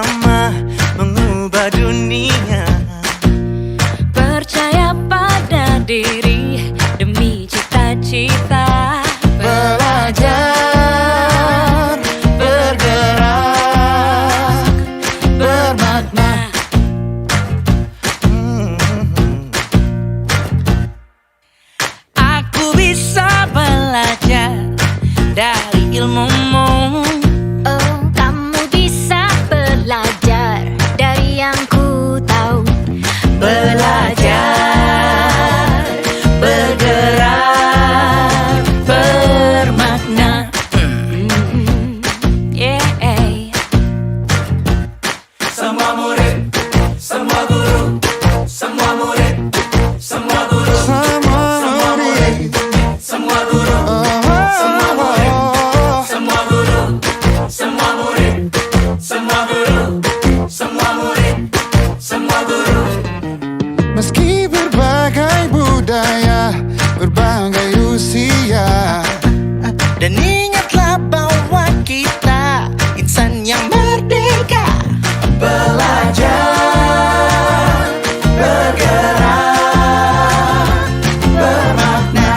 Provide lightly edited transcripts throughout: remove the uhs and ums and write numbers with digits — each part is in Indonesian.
bersama mengubah dunia. Percaya pada diri demi cita-cita. Belajar, bergerak, bermakna. Aku bisa belajar dari ilmumu. Oh, kamu bisa belajar dari yang ku tahu. Belajar, bergerak, bermakna. Yeah. Semua murid, semua guru, semua murid, semua guru, semua murid, semua guru, semua murid, semua guru, semua murid, semua guru, semua murid, semua guru. Meski berbagai budaya, berbagai usia, dan ingatlah bahwa kita insan yang merdeka. Belajar, bergerak, bermakna.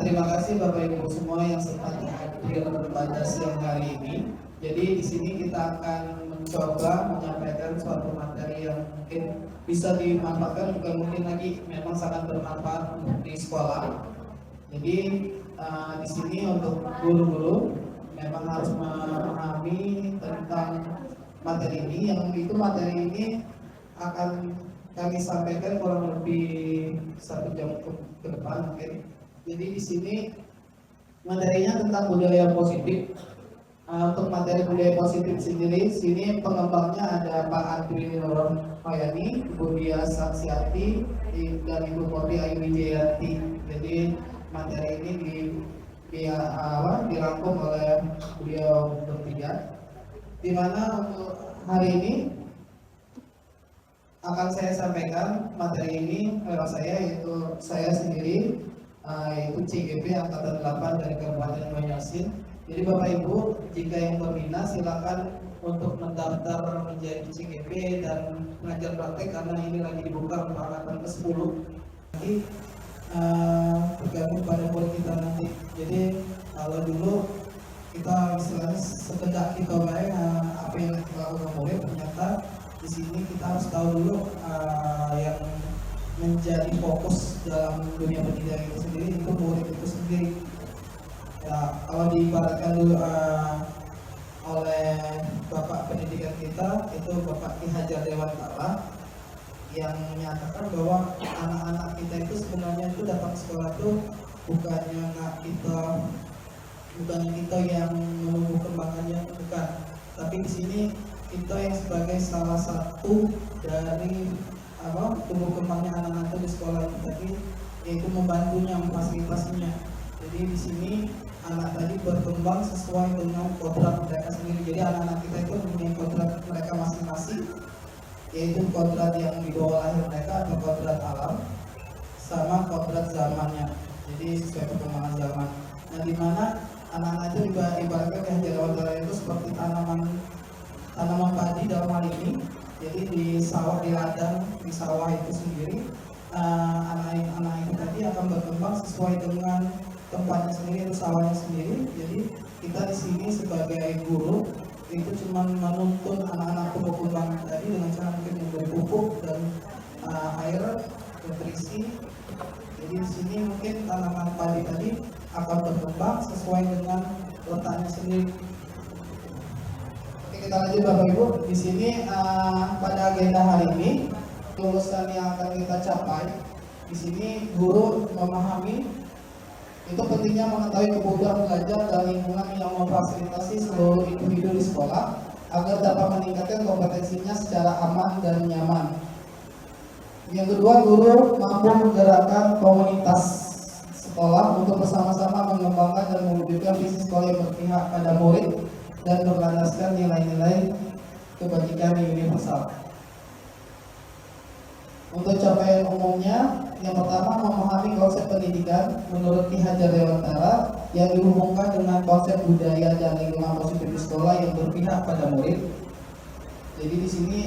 Terima kasih Bapak Ibu semua yang sempat hadir pada siang hari ini. Jadi di sini kita akan mencoba menyampaikan suatu materi yang mungkin bisa dimanfaatkan, bukan mungkin lagi, memang sangat bermanfaat di sekolah. Jadi di sini untuk guru-guru memang harus memahami tentang materi ini. Yang itu materi ini akan kami sampaikan kurang lebih 1 jam ke depan mungkin. Jadi di sini materinya tentang budaya positif. Untuk materi budaya positif sendiri, sini pengembangnya ada Pak Andri Nurmayani, Ibu Dia Saksiati, dan Ibu Putri Ayu Wijayanti. Jadi materi ini dirangkum oleh beliau bertiga. Di mana untuk hari ini akan saya sampaikan materi ini lewat saya, yaitu saya sendiri, yaitu CGP Angkatan 8 dari Kabupaten Banjarmasin. Jadi Bapak Ibu, jika yang berminat silakan untuk mendaftar menjadi CGP dan pengajar praktek, karena ini lagi dibuka untuk angkatan ke-10. Nanti bergabung pada murid kita nanti. Jadi kalau dulu kita istilahnya sekedar kita baik apa yang dilakukan murid, ternyata di sini kita harus tahu dulu yang menjadi fokus dalam dunia pendidikan itu sendiri, itu murid itu sendiri. Ya, kalau diibaratkan dulu oleh Bapak Pendidikan kita, itu Bapak Ki Hajar Dewantara, yang menyatakan bahwa anak-anak kita itu sebenarnya itu datang sekolah itu bukannya kita yang menumbuh kembangkannya, bukan, tapi di sini kita yang sebagai salah satu dari tumbuh kembangnya anak-anak itu di sekolah itu tadi, yaitu membantunya, memfasilitasinya. Jadi di sini anak tadi berkembang sesuai dengan kodrat mereka sendiri. Jadi anak-anak kita itu mempunyai kodrat mereka masing-masing, yaitu kodrat yang dibawa lahir mereka atau kodrat alam, sama kodrat zamannya. Jadi sesuai perkembangan zaman. Nah, di mana anak-anak itu juga ibaratkan yang jalan itu seperti tanaman padi dalam hal ini. Jadi di sawah, di ladang, di sawah itu sendiri, anak-anak itu tadi akan berkembang sesuai dengan tempatnya sendiri, itu sawahnya sendiri. Jadi kita di sini sebagai guru itu cuma menuntun anak-anak tumbuh kembang tadi dengan cara mungkin memberi pupuk dan air, nutrisi. Jadi di sini mungkin tanaman padi tadi akan berkembang sesuai dengan letaknya sendiri. Oke, kita lanjut Bapak Ibu. Di sini pada agenda hari ini lulusan yang akan kita capai. Di sini guru memahami itu pentingnya mengetahui kebutuhan belajar dan lingkungan yang memfasilitasi seluruh individu di sekolah agar dapat meningkatkan kompetensinya secara aman dan nyaman. Yang kedua, guru mampu menggerakkan komunitas sekolah untuk bersama-sama mengembangkan dan mewujudkan visi sekolah yang berpihak pada murid dan berlandaskan nilai-nilai kebajikan universal. Untuk capaian umumnya, yang pertama memahami konsep pendidikan menurut Ki Hajar Dewantara yang dihubungkan dengan konsep budaya dan lingkungan positif di sekolah yang berpihak pada murid. Jadi di sini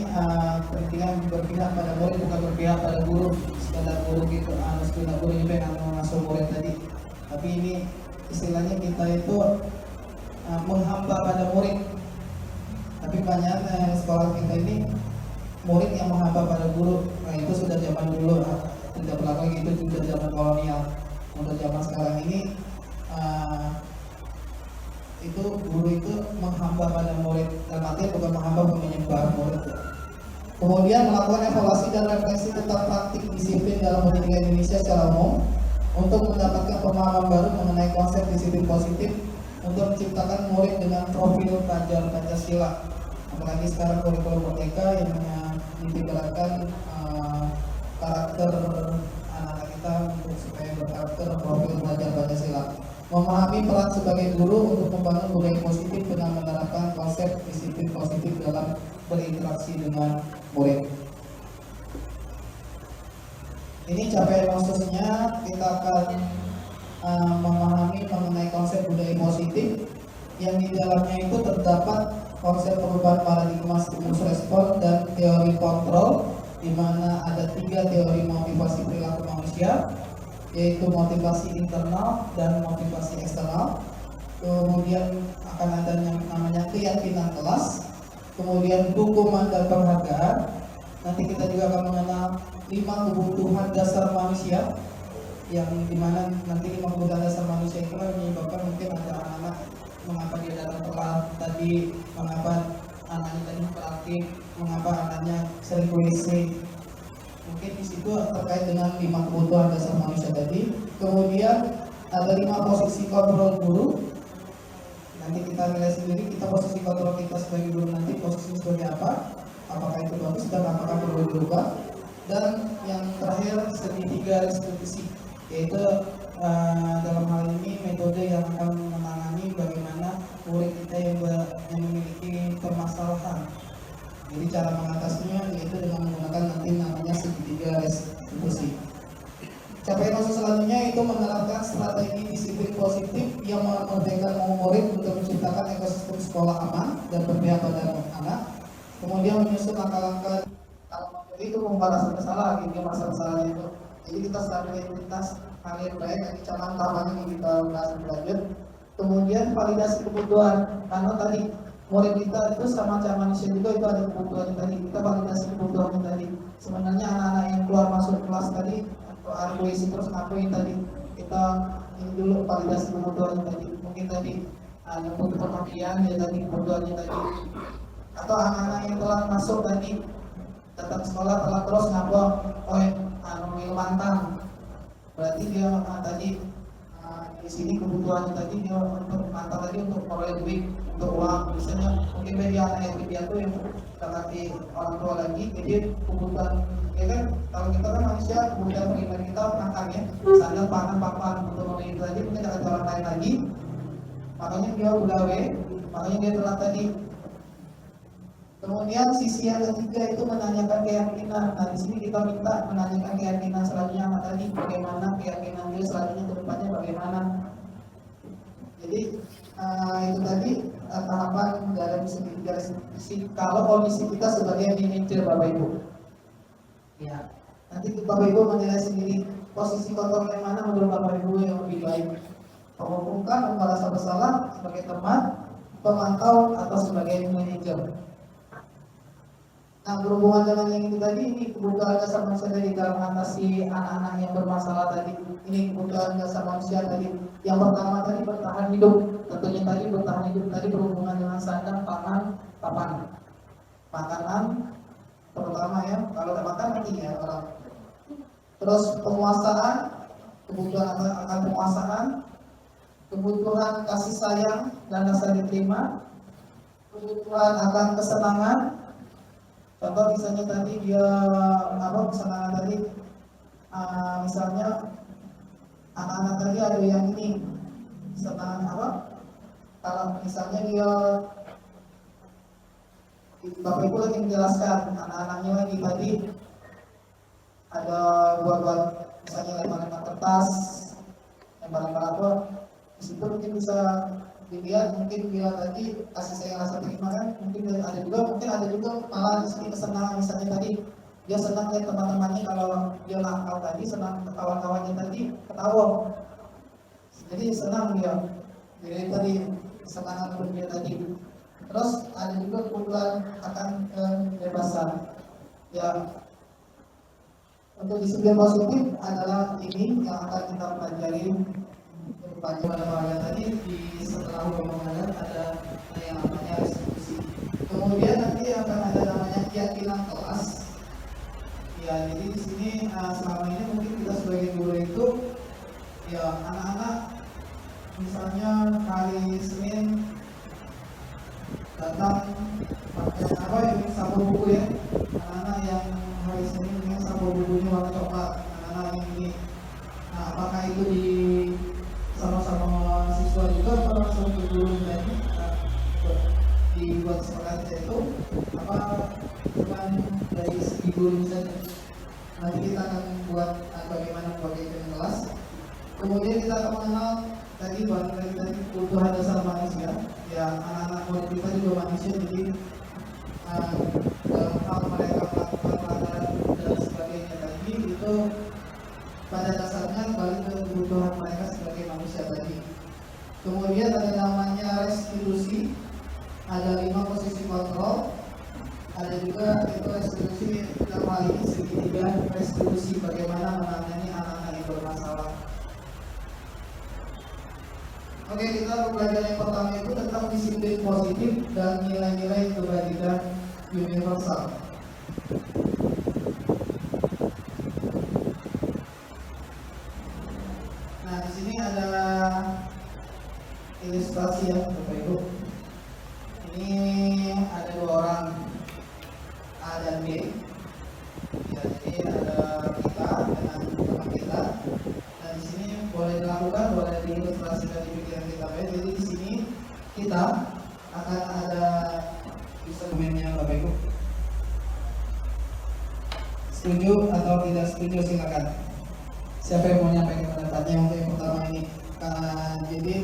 pendidikan berpihak pada murid, bukan berpihak pada guru, sekadar guru gitu, sekadar guru juga yang mengasuh murid tadi. Tapi ini istilahnya kita itu menghamba pada murid. Tapi banyak sekolah kita ini murid yang menghamba pada guru. Nah itu sudah zaman dulu, tidak berlaku gitu, sudah zaman kolonial. Untuk zaman sekarang ini itu guru itu menghamba pada murid, dan artinya bukan menghamba, menyembah murid. Kemudian melakukan evaluasi dan refleksi tentang praktik disiplin dalam pendidikan Indonesia secara umum untuk mendapatkan pemahaman baru mengenai konsep disiplin positif untuk menciptakan murid dengan profil pelajar Pancasila. Apalagi sekarang kurikulum merdeka yang dipikirkan karakter anak-anak kita untuk supaya berkarakter profil pelajar Pancasila. Memahami peran sebagai guru untuk membangun budaya positif dengan menerapkan konsep disiplin positif dalam berinteraksi dengan murid. Ini capaian khususnya kita akan memahami mengenai konsep budaya positif yang di dalamnya itu terdapat konsep perubahan paradigma stimulus respon dan teori kontrol, di mana ada 3 teori motivasi perilaku manusia, yaitu motivasi internal dan motivasi eksternal. Kemudian akan ada yang namanya keyakinan kelas, kemudian hukuman dan penghargaan. Nanti kita juga akan mengenal 5 kebutuhan dasar manusia, yang dimana nanti 5 kebutuhan dasar manusia itu menyebabkan mungkin ada anak-anak mengapa dia datang telat tadi, mengapa anaknya tadi beraktif, mengapa anaknya sering WC. Mungkin di situ terkait dengan 5 kebutuhan dasar manusia tadi. Kemudian ada 5 posisi kontrol guru. Nanti kita nilai sendiri, kita posisi kontrol kita sebagai guru nanti posisi sebagai apa, apakah itu bagus dan apakah perlu dirubah. Dan yang terakhir segitiga restitusi, yaitu dalam hal ini metode yang akan menangani bagaimana murid kita yang memiliki permasalahan. Jadi cara mengatasinya yaitu dengan menggunakan nanti namanya segitiga restitusi. Capaian khusus selanjutnya itu menerapkan strategi disiplin positif yang memerdekakan murid untuk menciptakan ekosistem sekolah aman dan berpihak pada anak. Kemudian menyusun langkah-langkah itu pembatasan kesalahan, ini masa kesalahan itu. Jadi kita stabilitas hal yang baik, nanti cabang tahapannya yang kita bahas lebih lanjut. Kemudian validasi kebutuhan, karena tadi murid kita itu sama macam manusia juga itu ada kebutuhan tadi. Kita validasi kebutuhan tadi. Sebenarnya anak-anak yang keluar masuk kelas tadi atau RWC terus ngapain tadi, kita ini dulu validasi kebutuhan tadi. Mungkin tadi ada butuh perhatian ya tadi kebutuhannya tadi. Atau anak-anak yang telah masuk tadi datang sekolah telah terus ngabok, minum mantan, berarti dia tadi di sini kebutuhannya tadi dia untuk mantan tadi untuk peroleh duit, untuk uang, misalnya mungkin bagi anak yang piatu yang di orang tua lagi, jadi kebutuhan ya kan, kalau kita kan manusia kebutuhan pribadi kita makan ya, sandal, pangan, papan, untuk memenuhi itu tadi mungkin ada orang lain lagi, makanya dia gawe, makanya dia telah tadi. Kemudian sisi yang ketiga itu menanyakan keyakinan. Nah di sini kita minta menanyakan keyakinan selanjutnya tadi, bagaimana keyakinan dia selanjutnya ke depannya bagaimana. Jadi itu tadi tahapan dalam segitiga restitusi kalau kondisi kita sebagai manajer Bapak Ibu. Ya, nanti Bapak Ibu menilai sendiri posisi kontrol yang mana menurut Bapak Ibu yang lebih baik. Pemungkam, merasa bersalah sebagai teman, pemantau atau sebagai manajer. Nah berhubungan dengan yang itu tadi, ini kebutuhan dasar manusia tadi dalam mengatasi anak-anak yang bermasalah tadi. Ini kebutuhan dasar manusia tadi. Yang pertama tadi bertahan hidup. Tentunya tadi bertahan hidup tadi berhubungan dengan sandang, pangan, papan. Makanan terutama ya, kalau ada makan nanti ya orang. Terus penguasaan, kebutuhan akan penguasaan, kebutuhan kasih sayang dan rasa diterima, kebutuhan akan kesenangan. Contoh misalnya tadi dia misalnya tadi misalnya anak-anak tadi ada yang ini senang kalau misalnya dia Bapak Ibu lagi menjelaskan anak-anaknya lagi tadi ada buat misalnya lempar-lempar kertas, lempar-lempar apa, di situ mungkin bisa dilihat, mungkin dia tadi kasih saya rasa terima kan, mungkin ada juga malah di sini kesenangan, misalnya tadi dia senang lihat teman-temannya kalau dia nakal tadi, senang kawan-kawannya tadi ketawa, jadi senang dia, jadi tadi kesenangan untuk dia tadi. Terus ada juga kebutuhan akan kebebasan. Ya, untuk disiplin positif adalah ini yang akan kita pelajari pada bagian tadi di setelah pembangunan ada yang namanya restitusi. Kemudian nanti akan ada namanya keyakinan kelas. Ya, jadi di sini selama ini mungkin kita sebagai guru itu ya anak-anak misalnya hari Senin datang pakai sapu buku ya, anak-anak yang hari Senin ini sapu bukunya warna coklat, anak-anak yang ini. Nah, apakah itu di sama-sama siswa juga atau langsung ke guru tadi dibuat seperti itu, apa cuman dari segi guru saja? Nanti kita akan buat bagaimana membagikan kelas. Kemudian kita akan mengenal tadi kebutuhan dasar manusia. Ya, anak-anak murid kita juga manusia, jadi dalam hal mereka melakukan pelanggaran dan sebagainya tadi itu pada dasarnya balik ke kebutuhan mereka sebagai manusia tadi. Kemudian ada namanya restitusi, ada 5 posisi kontrol, ada juga itu restitusi dalam hal ini segitiga restitusi, bagaimana menangani anak-anak yang bermasalah. Oke, kita belajar yang pertama itu tentang disiplin positif dan nilai-nilai kebajikan universal. Nah, di sini ada ilustrasi ya, Bapak Ibu. Ini ada 2 orang, A dan B. Ya, jadi ada kita dengan teman kita. Nah, di sini boleh dilakukan, boleh diilustrasikan di pikiran kita. Jadi di sini kita akan ada instrumennya, Bapak Ibu. Setuju atau tidak setuju silakan. Siapa yang mau menyampaikan pendapatnya untuk yang pertama ini? Jadi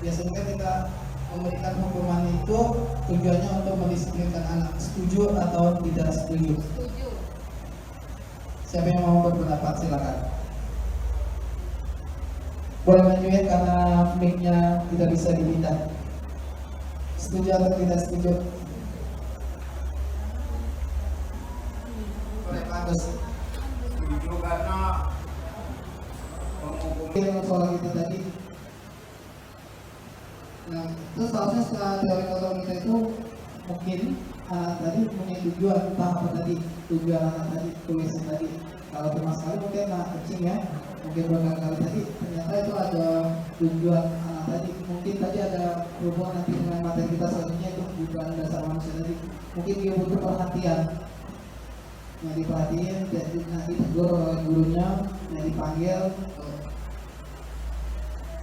biasanya kan kita memberikan hukuman itu tujuannya untuk mendisiplinkan anak. Setuju atau tidak setuju? Setuju. Siapa yang mau berpendapat silakan. Boleh menunjukkan karena mic-nya tidak bisa dipindah. Setuju atau tidak setuju? Boleh bagus. Setuju karena Yang soal kita tadi. Nah, itu seharusnya setelah teori kontrol kita itu mungkin anak tadi punya tujuan, entah apa tadi tujuan anak tadi, tulisan tadi. Kalau cuma sekali mungkin anak kecil ya, mungkin berkali-kali tadi ternyata itu ada tujuan anak tadi. Mungkin tadi ada hubungan nanti dengan materi kita selanjutnya itu tujuan dasar manusia tadi. Mungkin dia butuh perhatian. Yang diperhatiin, jadi nanti ditegur oleh gurunya, yang dipanggil.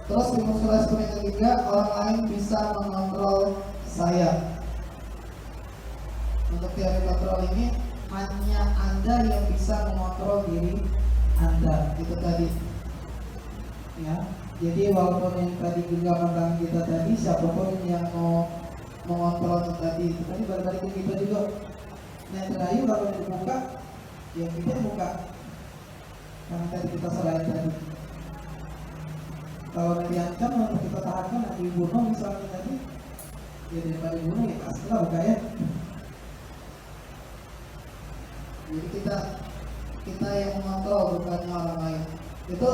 Terus demonstrasi yang ketiga, orang lain bisa mengontrol saya. Untuk teori kontrol ini hanya Anda yang bisa mengontrol diri Anda, itu tadi. Ya, jadi walaupun yang tadi juga tentang kita tadi, siapapun yang mau mengontrol tadi, balik ke kita juga. Nah, terakhir kalau dibuka, ya kita buka. Karena tadi kita selain tadi. Kalau diancam untuk kita tahankan, nanti dibunuh misalnya tadi, ya daripada dibunuh ya pastilah buka ya. Jadi kita yang mengontrol, bukannya orang lain. Itu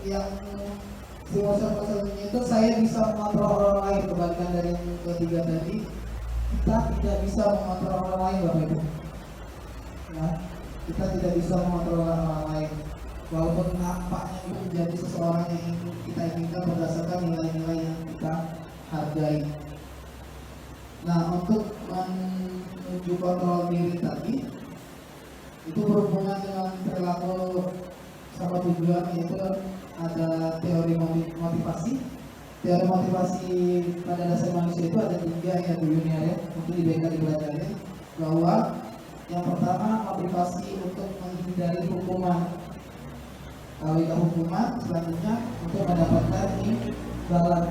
yang si maksudnya itu saya bisa mengontrol orang lain, kebalikan dari yang ketiga tadi. Kita tidak bisa mengontrol orang lain, Bapak Ibu. Ya, kita tidak bisa mengontrol orang lain. Walaupun nampaknya itu menjadi seseorang yang kita inginkan berdasarkan nilai-nilai yang kita hargai. Nah, untuk menuju kontrol diri tadi, itu berhubungan dengan perilaku sama tujuan, yaitu ada teori motivasi. Teori motivasi pada dasar manusia itu ada 3 ya dulunya ya, mungkin di BK dipelajari bahwa Yang pertama, motivasi untuk menghindari hukuman. Kalau itu hukuman, selanjutnya untuk mendapatkan imbalan.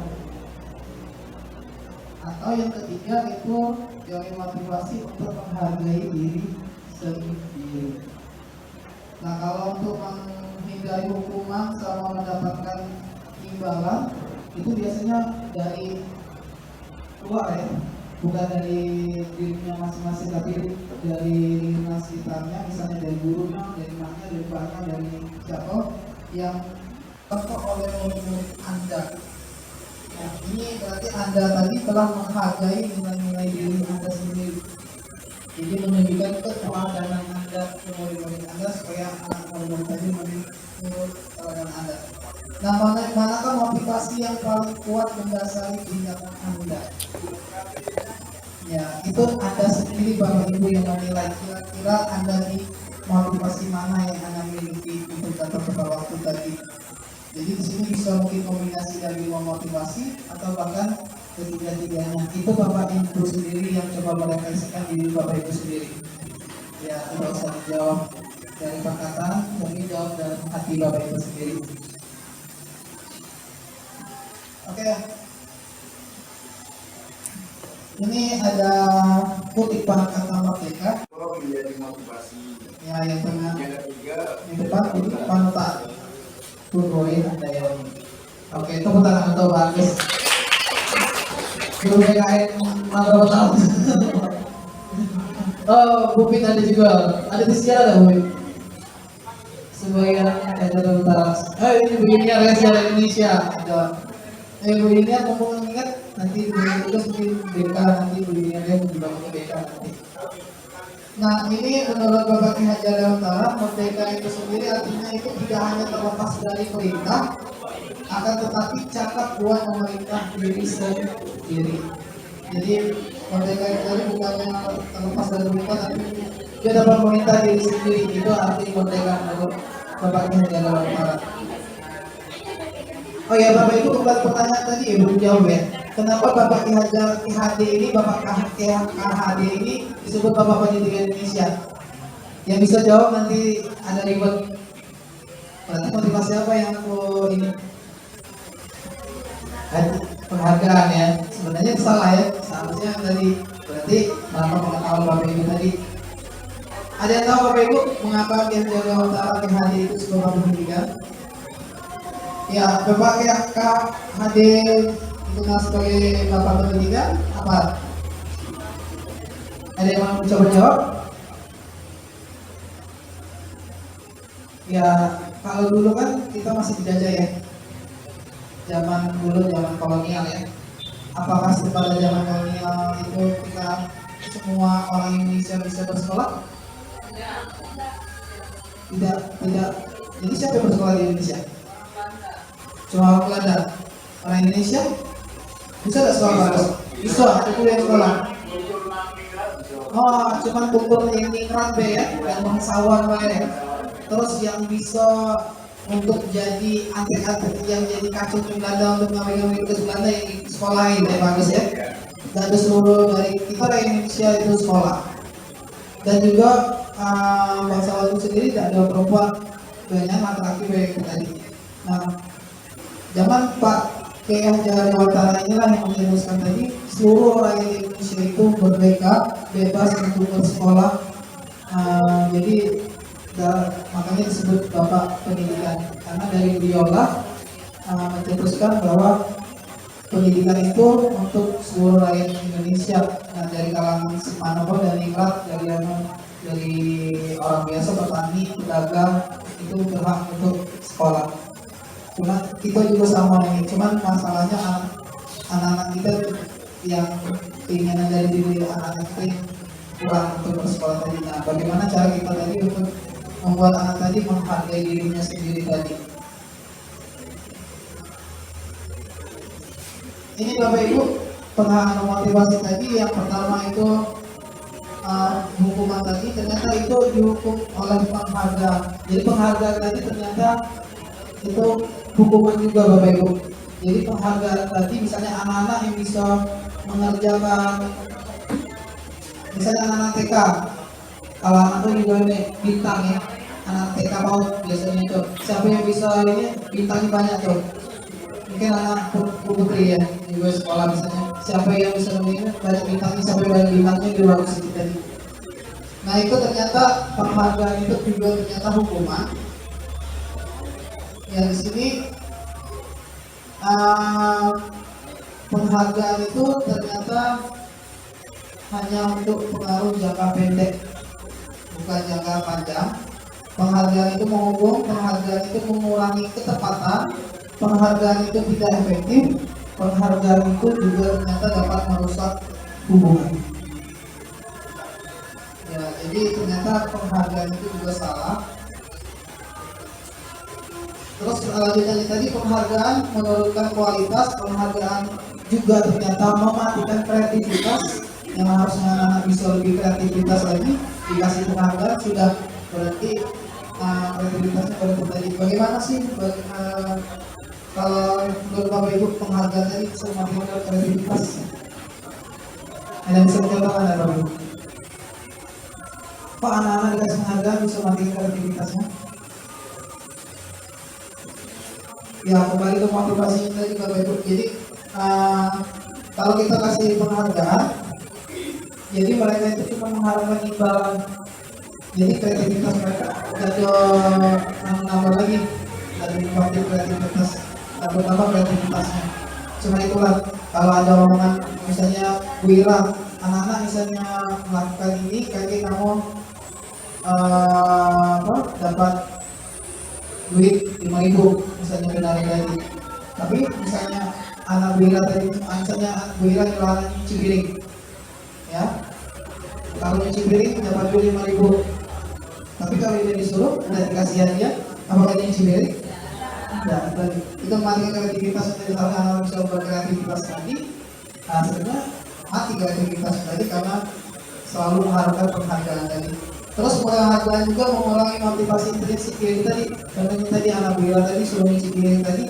Atau yang ketiga itu yang motivasi untuk menghargai diri sendiri. Nah, kalau untuk menghindari hukuman sama mendapatkan imbalan itu biasanya dari luar ya, bukan dari dirinya masing-masing, tapi dari lingkungan sekitarnya, misalnya dari gurunya, dari maknya, dari bapaknya, dari siapa yang contoh oleh murid Anda. Nah, ini berarti Anda tadi telah menghargai nilai-nilai diri Anda sendiri. Jadi menunjukkan keteladanan Anda ke murid-murid Anda supaya anak murid tadi menurut teladan Anda. Nah, manakah motivasi yang paling kuat mendasari tindakan Anda? Ya, itu Anda sendiri Bapak Ibu yang menilai kira-kira Anda di motivasi mana yang Anda miliki untuk datang pada waktu tadi. Jadi di sini bisa mungkin kombinasi dari dua motivasi atau bahkan ketiga-tiganya. Itu Bapak Ibu sendiri yang coba merefleksikan diri Bapak Ibu sendiri. Ya, tidak usah dijawab dari perkataan, tapi jawab dari hati Bapak Ibu sendiri. Oke. Ini ada kutipan kata merdeka. Kalau menjadi motivasi. Ya, yang tengah. Yang ketiga. Yang depan ini panutan. Turunin Anda yang ini. Oke, tepuk tangan untuk Pak Agus. Guru BKN berapa tahun? Oh, Bupin ada juga. Ada di sejarah ada Bupin. Sebagai anak dari utara. Ini begini ya sejarah Indonesia. Ada. Begini ya, ngomong ingat nanti juga mungkin BK nanti begini dia dibangun BK nanti. Nah, ini menurut Bapak Ki Hajar Dewantara, merdeka itu sendiri artinya itu tidak hanya terlepas dari perintah, akan tetapi cakap buat memerintah diri sendiri. Jadi merdeka itu tadi bukannya terlepas dari perintah, tapi dia dapat memerintah diri sendiri. Itu arti merdeka menurut Bapak Ki Hajar Dewantara. Oh ya, Bapak Ibu, kembali pertanyaan tadi ya belum jawab ya. Kenapa Bapak Ki Hajar KHD ini, Bapak KHD ini disebut Bapak Pendidikan Indonesia? Yang bisa jawab nanti ada ribet. Berarti motivasi apa yang aku ini? Penghargaan ya. Sebenarnya salah ya. Seharusnya tadi berarti tanpa pengetahuan Bapak Ibu tadi. Ada yang tahu Bapak Ibu mengapa Ki Hajar Dewantara KHD itu disebut Bapak Pendidikan? Ya, Bapak KHD dikenal sebagai Bapak Pendidikan apa? Ada yang mau coba jawab? Ya, kalau dulu kan kita masih dijajah ya. Zaman dulu, zaman kolonial ya. Apakah pada zaman kolonial itu kita semua orang Indonesia bisa bersekolah? Tidak. Jadi siapa yang bersekolah di Indonesia? Cuma orang Belanda. Orang Indonesia bisa nggak sekolah bagus? Bisa, ada kuliah sekolah. Oh, cuma kumpul yang ningrat be ya, yang bangsawan be. Terus yang bisa untuk jadi atlet-atlet yang jadi kacung Belanda untuk ngambil ke Belanda yang sekolahin ya bagus ya. Dan ada seluruh dari kita dari Indonesia itu sekolah. Dan juga bangsawan itu sendiri tidak ada perempuan, banyak laki-laki banyak tadi. Nah, zaman Pak Ki Hajar Dewantara inilah yang meneruskan tadi seluruh rakyat Indonesia itu merdeka, bebas untuk bersekolah. Jadi makanya disebut Bapak Pendidikan karena dari beliaulah mencetuskan bahwa pendidikan itu untuk seluruh rakyat Indonesia. Nah, dari kalangan manapun, dari ningrat, dari orang biasa, petani, pedagang itu berhak untuk sekolah. Cuma kita juga sama ini, cuman masalahnya anak-anak kita yang keinginan dari diri anak-anak kita kurang untuk bersekolah tadi. Nah, bagaimana cara kita tadi untuk membuat anak tadi menghargai dirinya sendiri tadi? Ini Bapak Ibu pengalaman motivasi tadi yang pertama itu hukuman tadi ternyata itu dihukum oleh penghargaan. Jadi penghargaan tadi ternyata itu hukuman juga Bapak Ibu. Jadi penghargaan tadi misalnya anak-anak yang bisa mengerjakan, misalnya anak-anak TK Kalau anak tuh juga ini bintang ya, anak TK mau biasanya tuh. Siapa yang bisa ini bintangnya banyak tuh? Mungkin anak putri ya, juga sekolah misalnya. Siapa yang bisa ini banyak bintangnya, siapa yang banyak bintangnya di luar situ tadi. Nah itu ternyata penghargaan itu juga ternyata hukuman. Ya di sini penghargaan itu ternyata hanya untuk pengaruh jangka pendek, bukan jangka panjang. Penghargaan itu menghubung, penghargaan itu mengurangi ketepatan, penghargaan itu tidak efektif, penghargaan itu juga ternyata dapat merusak hubungan. Ya, jadi ternyata penghargaan itu juga salah. Terus lanjutannya tadi penghargaan menurunkan kualitas, penghargaan juga ternyata mematikan kreativitas. Yang harusnya anak-anak bisa lebih kreativitas lagi, dikasih penghargaan sudah berarti kreativitasnya berarti tadi. Bagaimana sih kalau menurut Bapak Ibu penghargaan tadi bisa mematikan kreativitas? Ada bisa mencontohkan ya Bapak Ibu? Kok anak-anak dikasih penghargaan bisa mematikan kreativitasnya? Ya kembali ke motivasi tadi Bapak Ibu. Jadi kalau kita kasih penghargaan, jadi mereka itu cuma mengharapkan imbalan. Jadi kreativitas mereka jadi nambah lagi dari waktu kreativitas, tambah kreativitasnya. Cuma itulah kalau ada omongan misalnya Wira, anak-anak misalnya melakukan ini, kayak kamu dapat duit 5.000 misalnya benar lagi. Tapi misalnya anak Wira tadi, misalnya Wira jualan cibiring, ya. Kalau cibiring dapat duit 5.000. Tapi kalau dia disuruh, udah dikasih hadiah, apakah dia cibiring? Tidak. Itu mati kreativitas. Misalnya anak bisa berkreativitas tadi, sebenarnya mati kreativitas tadi karena selalu mengharapkan penghargaan tadi. Terus penghargaan juga mengurangi motivasi intrinsik diri tadi. Karena tadi anak Wira tadi suruh cibiring tadi.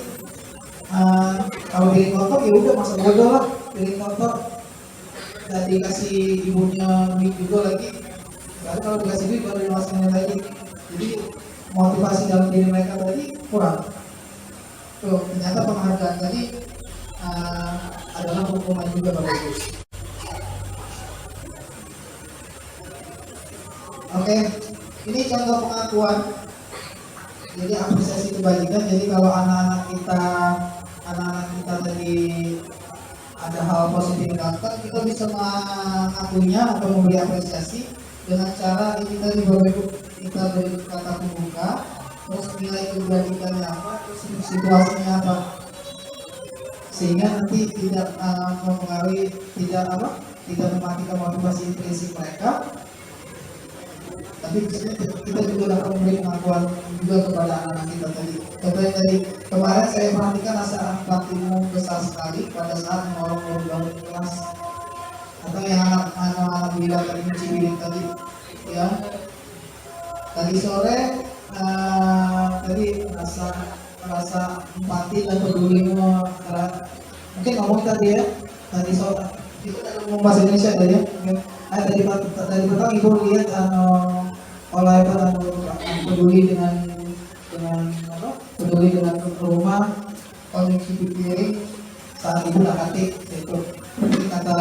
Kalau piring kotor ya udah masa bodoh lah, piring kotor. Dan dikasih ibunya duit juga lagi. Lalu kalau dikasih duit baru dimasukin lagi. Jadi motivasi dalam diri mereka tadi kurang. Tuh ternyata penghargaan tadi adalah hukuman juga Bapak Ibu. Oke, ini contoh pengakuan. Jadi apresiasi kebaikan. Jadi kalau anak-anak kita tadi ada hal positif yang dilakukan, kita bisa mengakuinya atau memberi apresiasi dengan cara ini tadi Bapak Ibu, kita beri kata pembuka, terus nilai kebaikannya apa, terus situasinya apa, sehingga nanti tidak mempengaruhi, tidak mematikan motivasi intrinsik mereka. Tapi kita juga dapat memberi pengakuan juga kepada anak-anak kita tadi. Contohnya tadi kemarin saya perhatikan rasa empatimu besar sekali pada saat menolong guru di kelas, atau yang anak-anak bilang tadi cibiring tadi, ya. Tadi sore tadi rasa empati dan pedulimu mungkin ngomong tadi ya, tadi sore itu ngomong bahasa Indonesia tadi ya. Tadi petang ibu lihat oleh peduli dengan rumah kondisi piring saat ibu nak ketik itu kata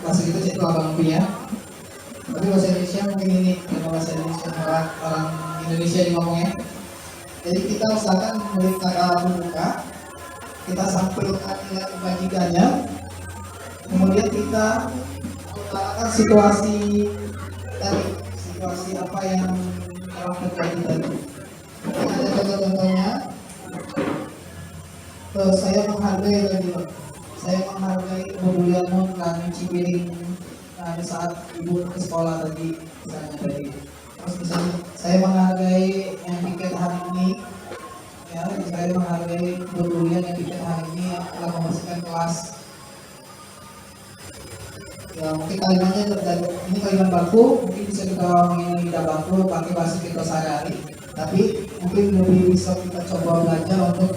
bahasa kita itu abang punya. Tapi bahasa Indonesia mungkin ini bahasa Indonesia orang Indonesia yang ngomongnya. Jadi kita usahakan memberi kata pembuka, kita sampaikan nilai kebajikannya, kemudian kita utarakan situasi apa yang telah terjadi tadi. Ada contoh-contohnya. Saya menghargai tadi, saya menghargai kepedulianmu kami cibiring di saat ibu ke sekolah tadi, misalnya tadi. Terus misalnya saya menghargai yang tiket hari ini, ya, saya menghargai kepedulian yang tiket hari ini yang telah membersihkan kelas. Ya mungkin kalimatnya dari ini kalimat baku, mungkin bisa kita ngomongin lidah baku pakai bahasa kita sehari-hari, tapi mungkin lebih bisa kita coba belajar untuk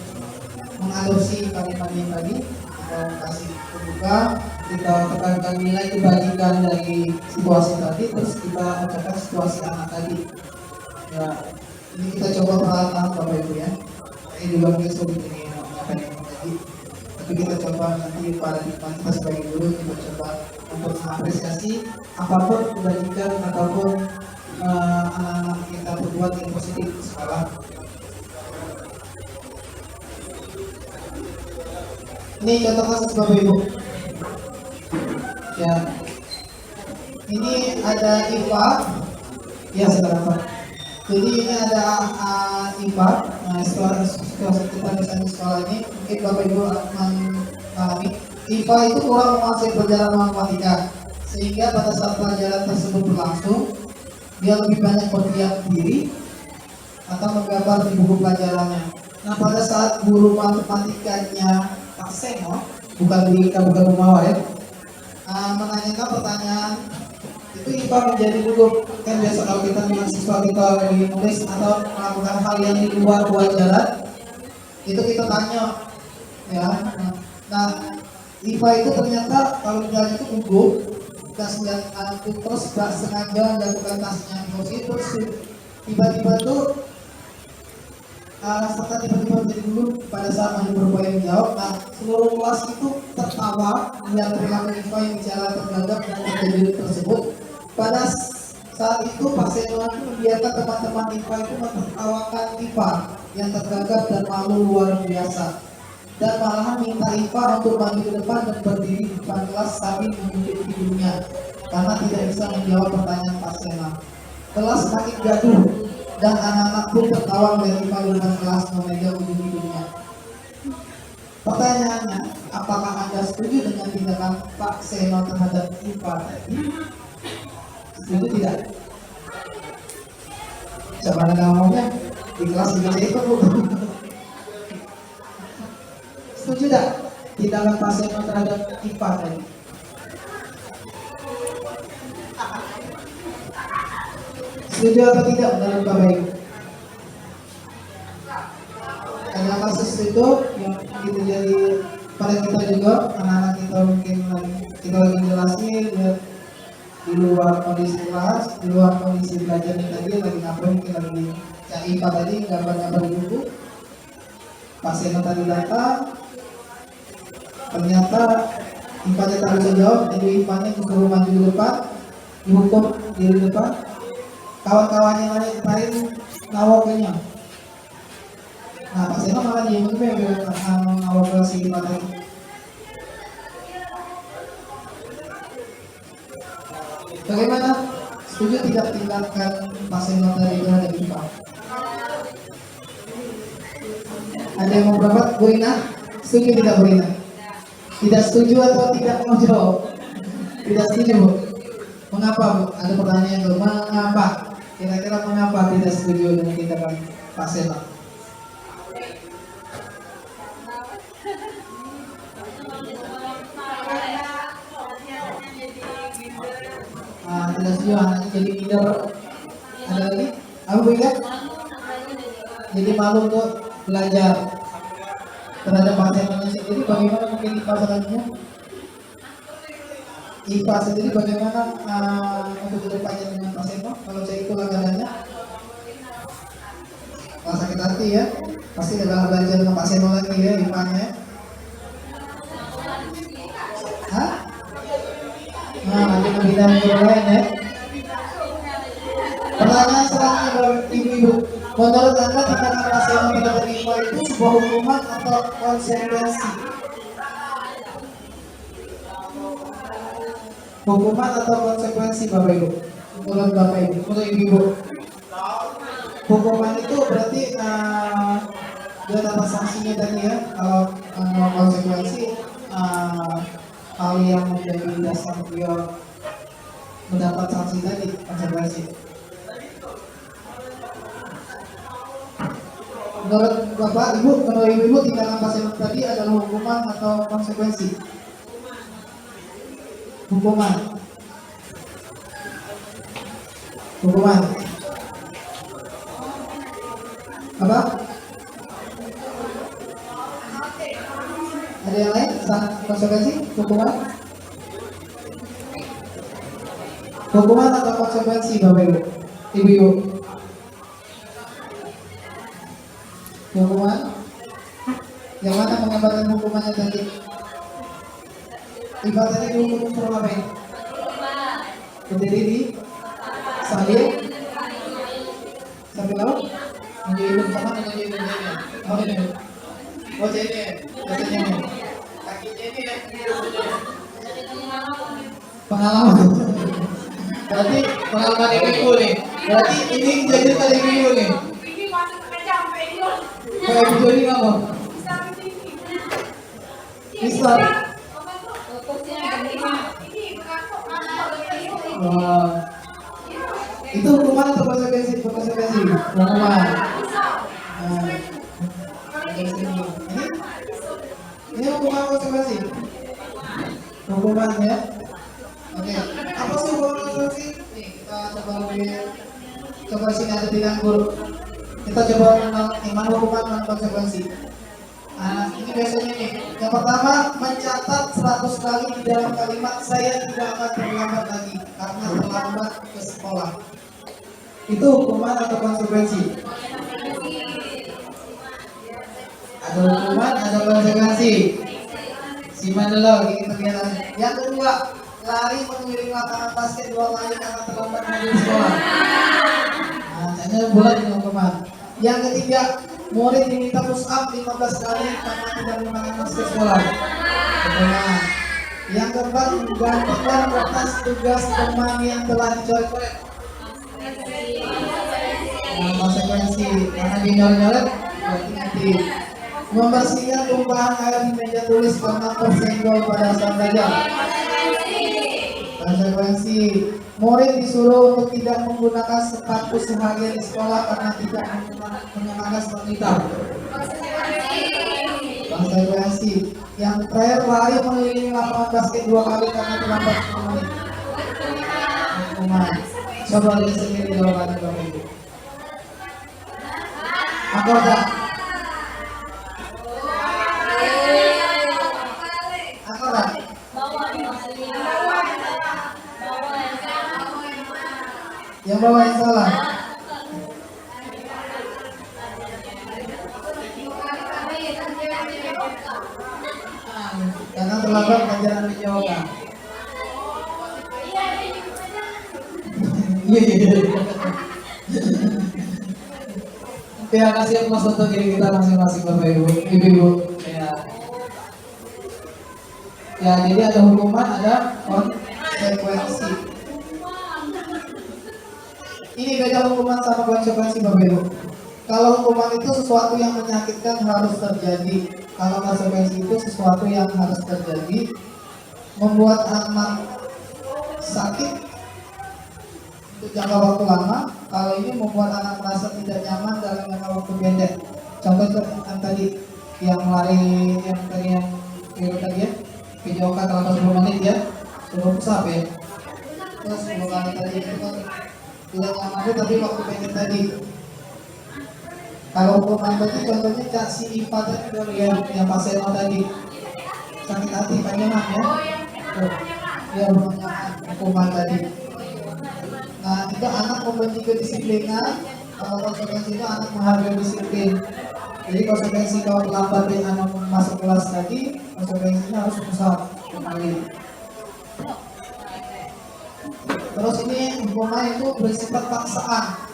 mengadopsi kalimat yang tadi atau kasih pembuka kita tekankan nilai kebalikan dari situasi tadi, terus kita ucapkan situasi anak tadi. Ya, ini kita coba perlahan Bapak Ibu ya. Ini juga mungkin sulit ini menyampaikan yang tadi. Tapi kita coba nanti paradigma kita sebagai guru, kita coba untuk mengapresiasi apapun kebalikan ataupun anak-anak kita berbuat yang positif di sekolah. Ini contoh kasus Bapak Ibu. Ya, ini ada IPA. Ya, saudara Pak. Jadi ini ada IPA. Nah, setelah kita misalnya sekolah ini, mungkin Bapak Ibu mengalami IPA itu kurang menguasai pelajaran matematika, sehingga pada saat pelajaran tersebut berlangsung, dia lebih banyak berdiam diri atau menggambar di buku pelajarannya. Nah, pada saat guru matematikanya Pak Seno, bukan bukan Bumawa ya, menanyakan pertanyaan itu IPA menjadi gugup. Kan biasa kalau kita mahasiswa kita lagi nulis atau melakukan hal yang di luar wajaran, itu kita tanya ya. Nah, IPA itu ternyata kalau misalnya itu gugup, terus gak sengaja melakukan tasnya terus tiba-tiba tuh serta tiba-tiba menjadi gugup pada saat masih berupaya menjawab. Nah, seluruh kelas itu tertawa melihat perilaku IPA yang bicara tergagap dan terkejut tersebut. Pada saat itu Pak Seno membiarkan teman-teman IPA itu menertawakan IPA yang tergagap dan malu luar biasa, dan malahan minta IPA untuk maju ke depan dan berdiri di depan kelas sambil menunjuk hidungnya karena tidak bisa menjawab pertanyaan Pak Seno. Kelas semakin gaduh dan anak-anak pun tertawa melihat IPA di depan kelas memegang ujung hidungnya. Pertanyaannya, apakah Anda setuju dengan tindakan Pak Seno terhadap IPA tadi? Setuju tidak? Coba Anda ngomongnya di kelas juga itu Bu. Setuju tidak tindakan Pak Seno terhadap IPA tadi? Setuju atau tidak menurut Bapak Ibu? Ada kasus itu yang gitu jadi pada kita juga, anak-anak kita mungkin kita lagi jelasin ya, di luar kondisi kelas, di luar kondisi belajar tadi lagi ngapain, mungkin lagi cari IPA tadi gambar-gambar di buku. Pak Seno tadi datang, ternyata IPA-nya tak bisa jawab, jadi IPA-nya disuruh maju di depan, dihukum di depan. Kawan-kawannya lain ngawoknya. Nah, Pak Seno malah diem juga yang ngawok ke si IPA tadi. Bagaimana? Setuju tidak tindakan Pak Seno tadi terhadap IPA? Ada yang mau berapa? Bu Rina? Setuju tidak Bu Rina? Tidak setuju atau tidak mau jawab? Tidak setuju Bu? Mengapa Bu? Ada pertanyaan Bu, mengapa? Kira-kira mengapa tidak setuju dengan tindakan Pak Seno? Tidak setuju anaknya jadi leader. Ada lagi? Apa Bu Ika? Jadi malu untuk belajar terhadap Pak Seno sendiri. Bagaimana mungkin IPA selanjutnya? IPA sendiri bagaimana untuk kedepannya dengan Pak Seno? Kalau saya ikut langganannya, sakit hati ya. Pasti adalah belajar dengan Pak Seno lagi ya IPA-nya. Hah? Nah, nanti bidang yang lain ya. Pertanyaan selanjutnya dari ibu-ibu, menurut Anda tindakan Pak Seno terhadap IPA itu sebuah hukuman atau konsekuensi? Hukuman atau konsekuensi Bapak Ibu? Menurut Bapak Ibu, menurut Ibu, hukuman itu berarti dia dapat sanksinya tadi ya. Kalau konsekuensi hal yang menjadi dasar dia mendapat sanksi tadi, konsekuensi. Menurut Bapak Ibu, menurut Ibu tindakan Pak Seno tadi adalah hukuman atau konsekuensi? Hukuman. Hukuman. Apa? Ada yang lain? Konsekuensi? Hukuman? Hukuman atau konsekuensi Bapak Ibu? Ibu-ibu. Hukuman? Yang mana menggambarkan hukumannya tadi? Ibarat tadi dihukum untuk apa ini? Berdiri di sambil apa? Menjadi bersama dengan jadi oh ini. Oh jadi biasanya ini. Kakinya ini ya. Pengalaman. Berarti pengalaman ibu nih. Berarti ini jadi tadi ibu nih. Ini masuk ke sampai ini. Kayak ibu jadi apa? Bisa. Wah. Itu hukuman atau konsekuensi? Konsekuensi. Hukuman. Ini hukuman konsekuensi. Hukuman ya. Oke. Apa sih hukuman konsekuensi? Nih kita coba lihat. Coba sini ada pilihan guru. Kita coba mana hukuman mana konsekuensi. Nah, ini biasanya nih. Yang pertama, mencatat 100 kali di dalam kalimat saya tidak akan terlambat lagi karena terlambat ke sekolah. Itu hukuman atau konsekuensi? Ada hukuman, ada konsekuensi. Simak dulu, kita lihat. Yang kedua, lari mengelilingi lapangan basket 2 kali karena terlambat menuju sekolah. Nah, hanya bulan ini hukuman. Yang ketiga, murid diminta push up 15 kali karena tidak menggunakan masker sekolah. Hukuman. Yang keempat, menggantikan kertas tugas teman yang telah dicoret-coret. Nah, konsekuensi karena dinyoret-nyoret berarti nanti membersihkan tumpahan air di meja tulis karena tersenggol pada saat belajar. Konsekuensi murid disuruh untuk tidak menggunakan sepatu seharian di sekolah karena tidak mengenakan sepatu hitam. Konsekuensi yang terakhir, lari mengelilingi lapangan basket 2 kali karena terlambat 10 menit. Hukuman. Coba lihat sendiri jawabannya Bapak Ibu. Angkota. Angkota. Yang bawah yang salah. Karena terlambat pelajaran menjawabkan. Terima kasih atas untuk diri kita masing-masing Bapak Ibu, Ibu-ibu. Ya, jadi ada hukuman, ada konsekuensi. Ini beda hukuman sama konsekuensi Bapak Ibu. Kalau hukuman itu sesuatu yang menyakitkan harus terjadi. Kalau konsekuensi itu sesuatu yang harus terjadi, membuat anak sakit untuk jangka waktu lama. Kalau ini membuat anak merasa tidak nyaman dalam jangka waktu pendek. Contoh yang tadi, yang lari, yang tadi ya, videokan dalam 10 menit ya, suruh pusat ya. Terus 10 kali tadi itu kan tidak nyaman tapi waktu pendek tadi. Kalau hukuman tadi contohnya kasih IPA tadi yang pasien tadi sakit hati panjangan ya. Ya hukuman tadi. Nah itu anak membenci kedisiplinan. Kalau konsekuensi itu anak menghargai disiplin. Jadi konsekuensi kalau terlambat anak masuk kelas tadi, konsekuensinya harus pusat kembali. Terus ini hukuman itu bersifat paksaan.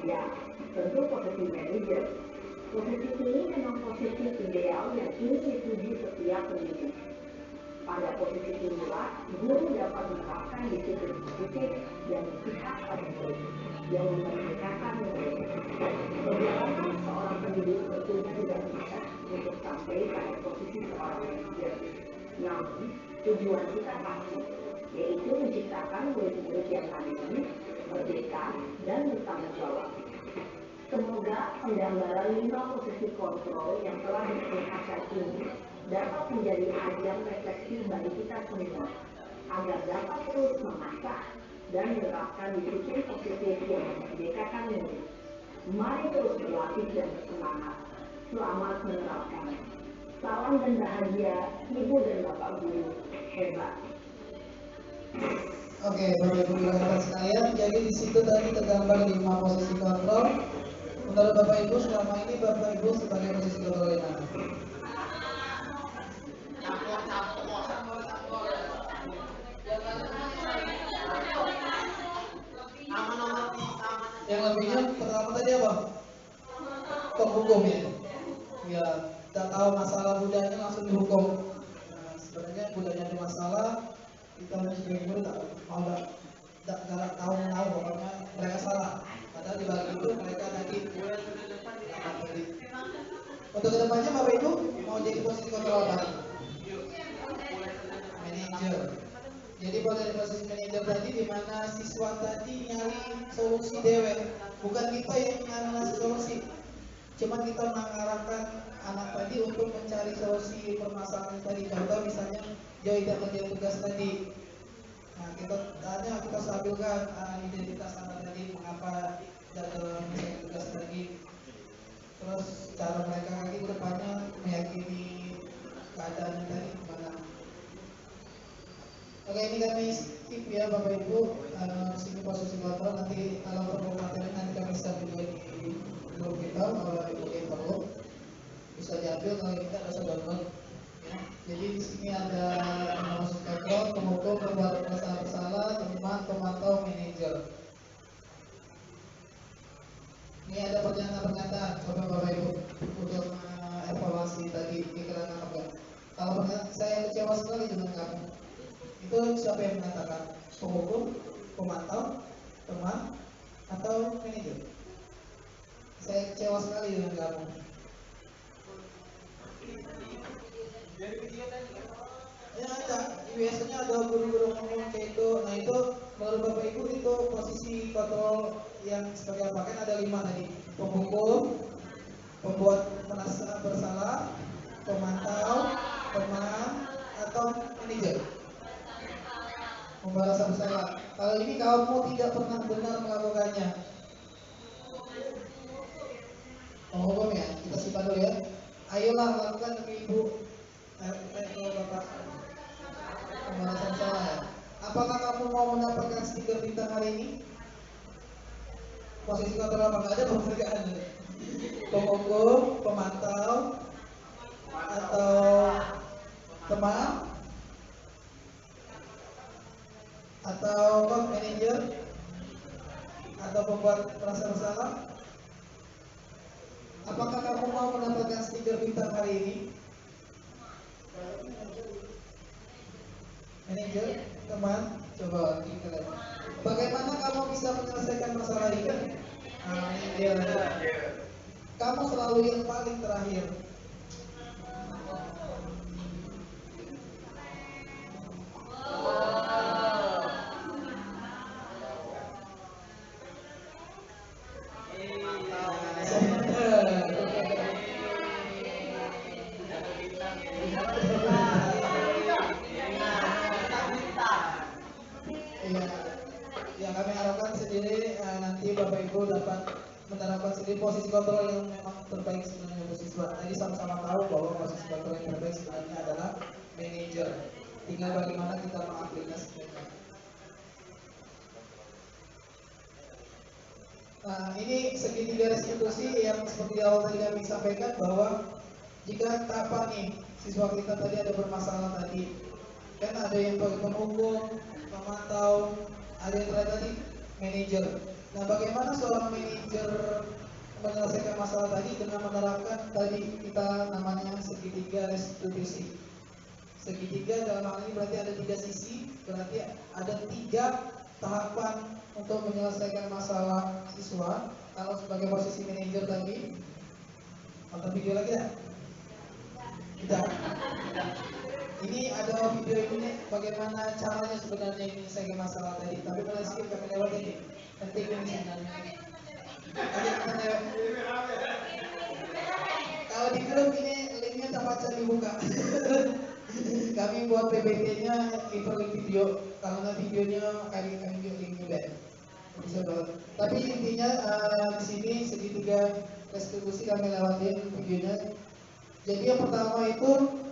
Ya, tentu posisi manajer. Posisi ini memang posisi ideal yang ingin dituju setiap pendidik. Pada posisi inilah, guru dapat menerapkan disiplin positif yang berpihak pada murid, yang memerdekakan murid. Perjalanan seorang pendidik tentu tidak bisa untuk sampai pada posisi seorang manajer. Namun, tujuan kita pasti, yaitu menciptakan murid-murid yang mandiri, merdeka, dan bertanggung jawab. Semoga penggambaran 5 posisi kontrol yang telah diperlihatkan ini dapat menjadi ajang refleksi bagi kita semua, agar dapat terus mengasah dan menerapkan disiplin positif yang memerdekakan murid. Mari terus berlatih dan bersemangat. Selamat menerapkan. Salam dan bahagia Ibu dan Bapak Guru. hebat. Oke, Bapak Ibu rekan sekalian, jadi di situ tadi tergambar 5 posisi kontrol. Menurut Bapak Ibu selama ini Bapak Ibu sebagai posisi kontrol yang mana? Yang lebihnya pertama tadi apa? Penghukum ya. Ya, tidak tahu masalah budayanya langsung dihukum. Nah, sebenarnya budayanya ada masalah, kita sebagai guru tak galak tahu pokoknya mereka salah. Padahal di balik itu mereka tadi. Untuk kedepannya Bapak Ibu mau jadi posisi kontrol apa? Manajer. Jadi pada posisi manajer tadi di mana siswa tadi nyari solusi dewe, bukan kita yang nyari solusi. Cuma kita mengarahkan anak tadi untuk mencari solusi permasalahan tadi. Contoh misalnya dia tidak kerja tugas tadi. Nah kita stabilkan identitas anak tadi, mengapa tidak kerja tugas tadi. Terus cara mereka lagi ke depannya meyakini keadaan tadi gimana. Oke, ini kami skip ya Bapak Ibu. Di sini posisi kontrol, nanti kalau perlu materi nanti kami bisa video di grup kita kalau Ibu yang perlu bisa diambil, kalau kita bisa download ya. Jadi di sini ada posisi kontrol, penghukum, pembuat merasa bersalah, teman, pemantau, manajer. Ini ada pernyataan-pernyataan coba Bapak Ibu untuk evaluasi tadi pikiran anak. Kalau saya kecewa sekali dengan kamu, itu siapa yang mengatakan? Penghukum, pemantau, teman, atau manajer? Saya kecewa sekali dengan kamu. Ya ada, biasanya ada guru-guru ngomong kayak itu. Nah itu menurut Bapak Ibu itu posisi kontrol yang sebagai apa? Kan ada 5 tadi. Penghukum, pembuat merasa bersalah, pemantau, teman, atau manajer. Merasa bersalah. Kalau ini kamu tidak pernah benar melakukannya. Penghukum ya, kita simpan dulu ya. Ayolah lakukan demi Ibu. Kalau Bapak merasa bersalah ya. Apakah kamu mau mendapatkan stiker bintang hari ini? Posisi kontrol apa? Nggak ada penghargaan. Penghukum, pemantau, atau teman, atau manajer, atau pembuat merasa bersalah. Apakah kamu mau mendapatkan stiker bintang hari ini? Manajer, teman, coba kita lihat. Bagaimana kamu bisa menyelesaikan masalah ini? Manajer, kamu selalu yang paling terakhir. Ya kami harapkan sendiri nanti Bapak Ibu dapat menerapkan sendiri posisi kontrol yang memang terbaik sebenarnya untuk siswa. Tadi sama-sama tahu bahwa posisi kontrol yang terbaik sebenarnya adalah manajer. Tinggal bagaimana kita mengaplikasikannya. Nah ini segitiga restitusi yang seperti awal tadi kami sampaikan bahwa jika tahapan nih siswa kita tadi ada bermasalah tadi, kan ada yang penghukum, pemantau, ada yang tadi manajer. Nah, bagaimana seorang manajer menyelesaikan masalah tadi dengan menerapkan tadi kita namanya segitiga restitusi. Segitiga dalam hal ini berarti ada 3 sisi, berarti ada 3 tahapan untuk menyelesaikan masalah siswa. Kalau sebagai posisi manajer tadi, nonton video lagi ya? Tidak. Ini ada video ini bagaimana caranya sebenarnya menyelesaikan masalah tadi. Tapi kalau skip kami lewat ini. Penting ini sebenarnya. Kalau di grup ini linknya terpaksa dibuka. Kami buat PPT-nya link video. Kalau nggak videonya kami buat linknya deh. Bisa banget. Tapi intinya di sini segitiga restitusi kami lewatin videonya. Jadi yang pertama itu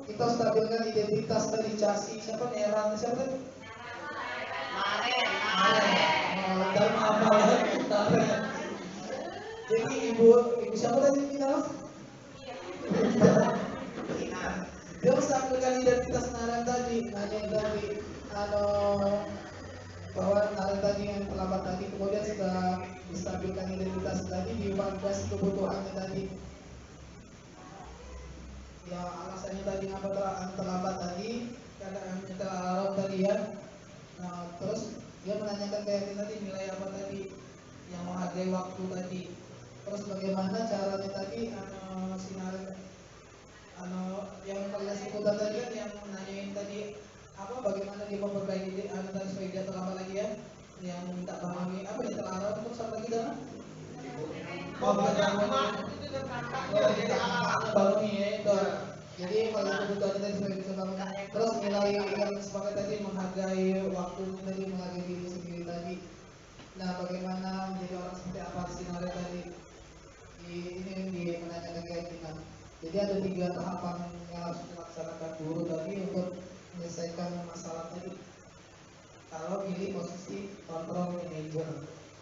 kita stabilkan identitas dari chassis siapa nih Eran siapa tadi? Dan apa ya? Jadi ibu siapa tadi kita? Dia stabilkan identitas Naren tadi, bahwa Naren tadi yang terlambat tadi kemudian sudah distabilkan identitas tadi di 14 kebutuhannya tadi. Ya alasannya tadi ngapa terlambat tadi karena kita alarm tadi ya. Nah terus dia menanyakan kayak tadi nilai apa tadi yang menghargai waktu tadi. Terus bagaimana caranya tadi sinar yang validasi kuota tadi kan yang nanyain tadi apa bagaimana dia memperbaiki tadi supaya dia terlambat lagi ya. Yang minta bangun apa dia terlarang terus apa lagi dah? Bangun ya itu. Jadi kalau kebutuhan tadi supaya bisa bangun. Terus nilai yang sepakat tadi menghargai waktu tadi menghargai diri sendiri tadi. Nah bagaimana menjadi orang seperti apa sinar tadi? Ini menanyakan keyakinan. Jadi ada 3 tahapan yang harus dilaksanakan guru tadi untuk menyelesaikan masalah tadi. Kalau pilih posisi control manager,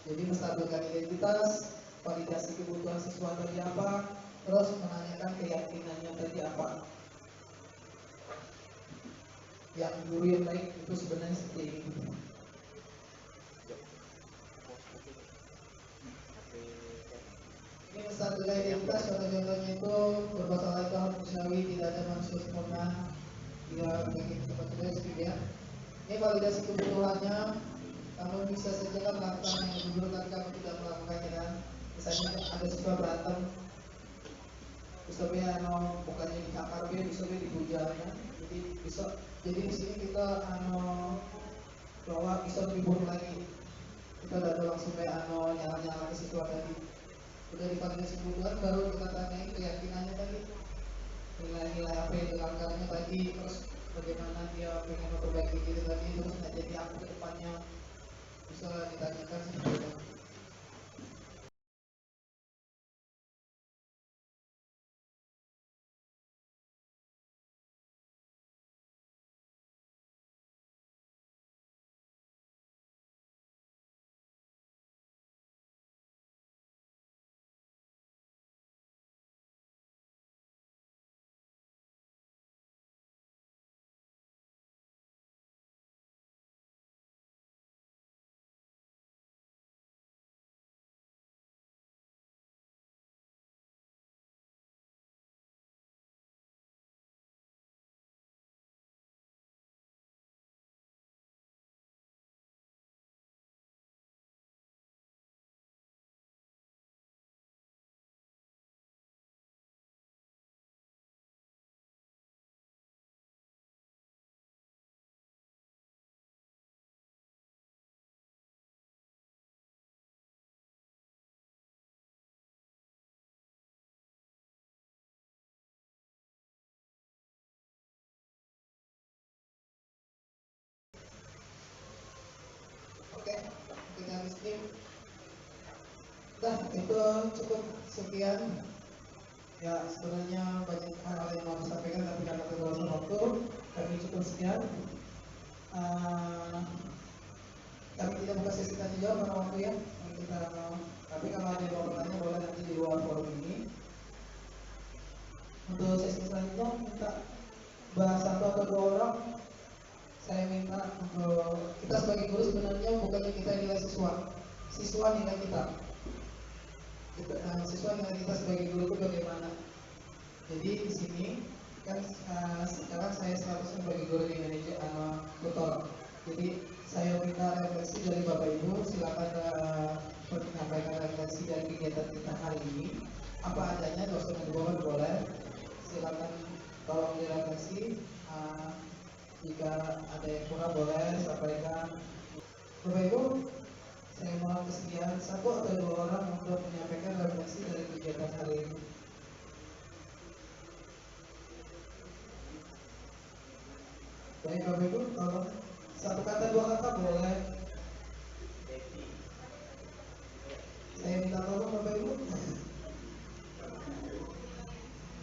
jadi menstabilkan identitas, validasi kebutuhan siswa tadi apa, terus menanyakan keyakinannya tadi apa. Yang guru yang baik itu sebenarnya seperti ini. Ini menstabilkan identitas, contoh-contohnya itu bermasalah itu harus disawi, tidak ada manusia sempurna. Dia bikin seperti ya. Ini validasi kebutuhannya, kamu bisa saja kan melakukan yang dulu kan kamu tidak melakukannya kan. Misalnya ada siswa berantem, bisa bukannya di kamar bisa dipuja ya. Jadi di sini kita bahwa bisa ribut lagi. Kita udah langsung kayak nyala-nyala ke siswa tadi. Udah divalidasi kebutuhan baru kita tanyain keyakinannya tadi. Nilai-nilai apa yang dilanggarnya tadi, terus bagaimana dia pengen memperbaiki diri tadi, terus nggak jadi apa ke depannya bisa ditanyakan seperti itu. Oke, kita skip. Dah, itu cukup sekian. Ya, sebenarnya banyak hal yang mau disampaikan tapi karena keterbatasan waktu, kami cukup sekian. Kami tidak buka sesi tanya jawab karena waktu ya. Tapi kalau ada yang mau bertanya boleh nanti di luar forum ini. Untuk sesi selanjutnya minta bahas 1 atau 2 orang. Saya minta untuk kita sebagai guru sebenarnya bukannya kita nilai siswa nilai kita. Siswa nilai kita sebagai guru itu bagaimana? Jadi di sini kan sekarang saya seharusnya sebagai guru di manajer tutor. Jadi saya minta refleksi dari Bapak Ibu, silakan menyampaikan refleksi dari kegiatan kita hari ini. Apa adanya, dosen yang dibawa boleh. Silakan tolong direfleksi. Jika ada yang kurang boleh sampaikan. Bapak Ibu, saya mohon kesediaan 1 atau 2 orang untuk menyampaikan refleksi dari kegiatan hari ini. Baik Bapak Ibu, tolong 1 kata 2 kata boleh. Saya minta tolong Bapak Ibu.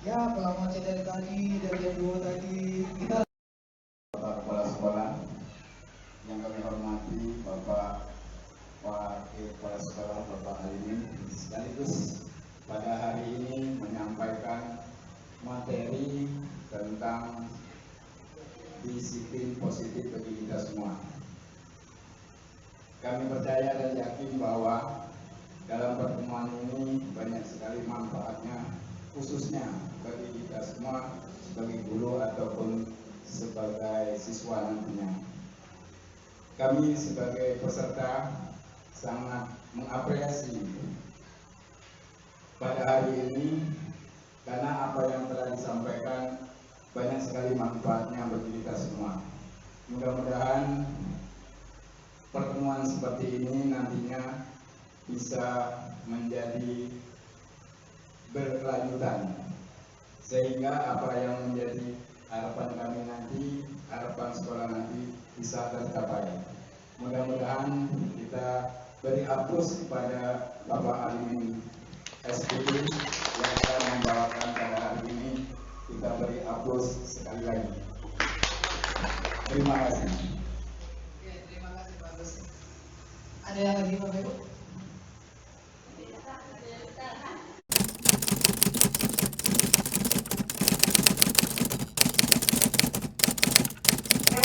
Ya, kalau macet dari tadi, dari jam 2 tadi, kita Bapak Kepala Sekolah yang kami hormati, Bapak Wakil Kepala Sekolah, Bapak Alimin, sekaligus pada hari ini menyampaikan materi tentang disiplin positif bagi kita semua. Kami percaya dan yakin bahwa dalam pertemuan ini banyak sekali manfaatnya, khususnya bagi kita semua sebagai guru ataupun sebagai siswa nantinya. Kami sebagai peserta sangat mengapresiasi pada hari ini karena apa yang telah disampaikan banyak sekali manfaatnya bagi kita semua. Mudah-mudahan pertemuan seperti ini nantinya bisa menjadi berkelanjutan, sehingga apa yang menjadi harapan kami nanti, harapan sekolah nanti bisa tercapai. Mudah-mudahan kita beri aplaus kepada Bapak Alimin SPD yang telah membawakan pada hari ini. Kita beri aplaus sekali lagi. Terima kasih. Oke, terima kasih Pak Gus. Ada yang lagi Bapak Ibu?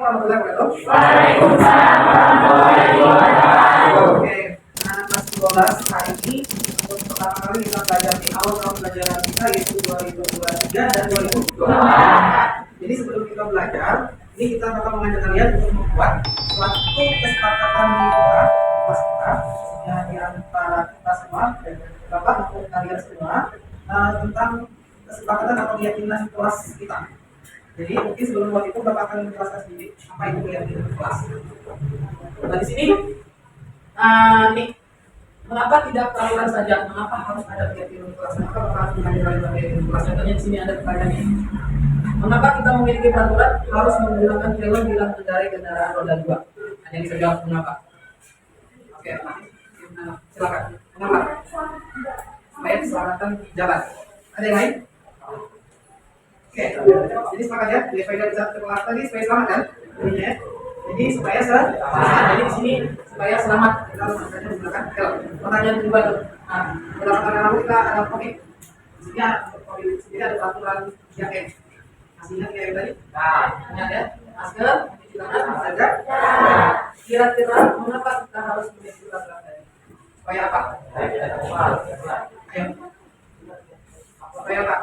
Oke, anak kelas 12 hari ini untuk pertama kali kita belajar di awal tahun pelajaran kita yaitu 2023 dan 2024. Jadi sebelum kita belajar, ini kita bakal mengajak kalian untuk membuat suatu kesepakatan di kelas kita, khususnya di antara kita semua dan Bapak maupun kalian semua tentang kesepakatan atau keyakinan kelas kita. Jadi mungkin sebelum buat itu Bapak akan menjelaskan sedikit apa itu keyakinan kelas. Nah di sini nih, mengapa tidak peraturan saja? Mengapa harus ada keyakinan kelas? Mengapa Bapak harus mengajarkan keyakinan kelas? Contohnya di sini ada pertanyaan ini. Mengapa kita memiliki peraturan harus menggunakan helm bila mengendarai kendaraan roda 2? Hanya bisa jawab mengapa? Oke, silakan. Mengapa? Supaya keselamatan di jalan. Ada yang lain? Oke, jadi sepakat ya, di faedah satu kelas tadi supaya selamat kan? Ya. Jadi supaya selamat. Jadi di sini supaya selamat kita harus menggunakan helm. Pertanyaan kedua tuh, beberapa kali lalu kita ada COVID. Di sini untuk COVID sendiri ada peraturan jaket. Masih ingat kayak tadi? Nah, ingat ya. Masker, cuci tangan, saja. Kira-kira mengapa kita harus memiliki peraturan tadi? Supaya apa? Ayo. Supaya apa?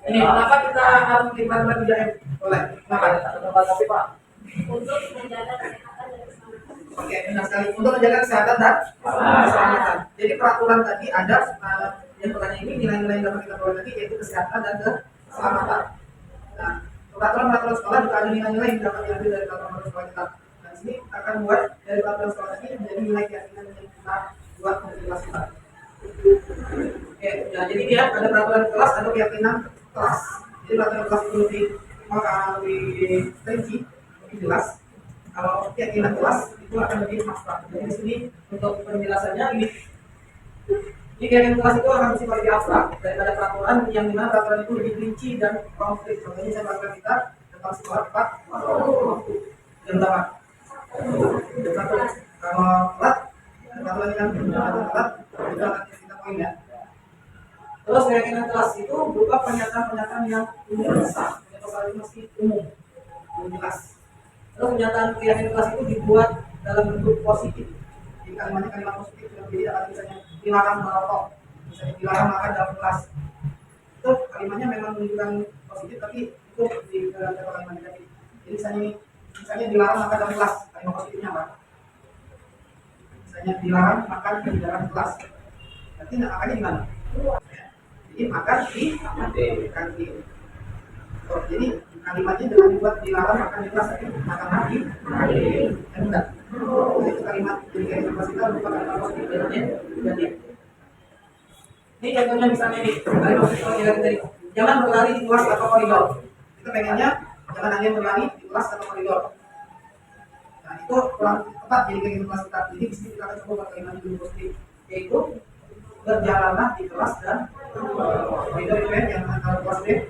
Ini kenapa kita harus memiliki peraturan 3M? Boleh. Kenapa? Kenapa tapi Pak? Untuk menjaga kesehatan dan keselamatan. Oke, benar sekali. Untuk menjaga kesehatan dan keselamatan. Jadi peraturan tadi ada yang pertanyaan ini nilai-nilai yang dapat kita peroleh tadi yaitu kesehatan dan keselamatan. Nah, peraturan sekolah juga ada nilai-nilai yang dapat diambil dari peraturan sekolah kita. Nah, di sini akan buat dari peraturan sekolah tadi menjadi nilai keyakinan yang kita buat untuk kelas kita. Oke, ya, jadi dia ada peraturan kelas, ada keyakinan kelas. Jadi peraturan kelas itu lebih rinci, lebih jelas. Kalau keyakinan kelas itu akan lebih abstrak. Jadi di sini untuk penjelasannya ini keyakinan kelas itu akan bersifat lebih abstrak daripada peraturan yang dimana peraturan itu lebih rinci dan konkret. Contohnya saya peraturan kita tentang sekolah tepat waktu jam berapa? Jam 1. Kalau telat, peraturan yang telat itu akan kita poin ya. Terus keyakinan kelas itu berupa pernyataan-pernyataan yang universal, universal itu masih umum, belum jelas. Terus pernyataan keyakinan kelas itu dibuat dalam bentuk positif. Jadi kalimatnya kalimat positif, jadi ada misalnya dilarang merokok, misalnya dilarang makan dalam kelas. Itu kalimatnya memang menunjukkan positif, tapi itu di dalam kalimat negatif. Jadi misalnya dilarang makan dalam kelas, kalimat positifnya apa? Misalnya dilarang makan di dalam kelas, berarti makannya di mana? Jadi makan di kantin. Oh, jadi kalimatnya jangan dibuat dilarang makan di kelas, tapi makan lagi. Ya enggak. Itu kalimat jadi kalimat kelas kita lupa kalimat positif bedanya. Ini contohnya misalnya nih, kalimat positif yang tadi. Jangan berlari di kelas atau koridor. Kita pengennya jangan hanya berlari di kelas atau koridor. Nah itu kurang tepat jadi kalimat kelas kita. Jadi di sini kita akan coba kalimat yang positif, yaitu berjalanlah di kelas dan koridor itu yang antara kelas Oke.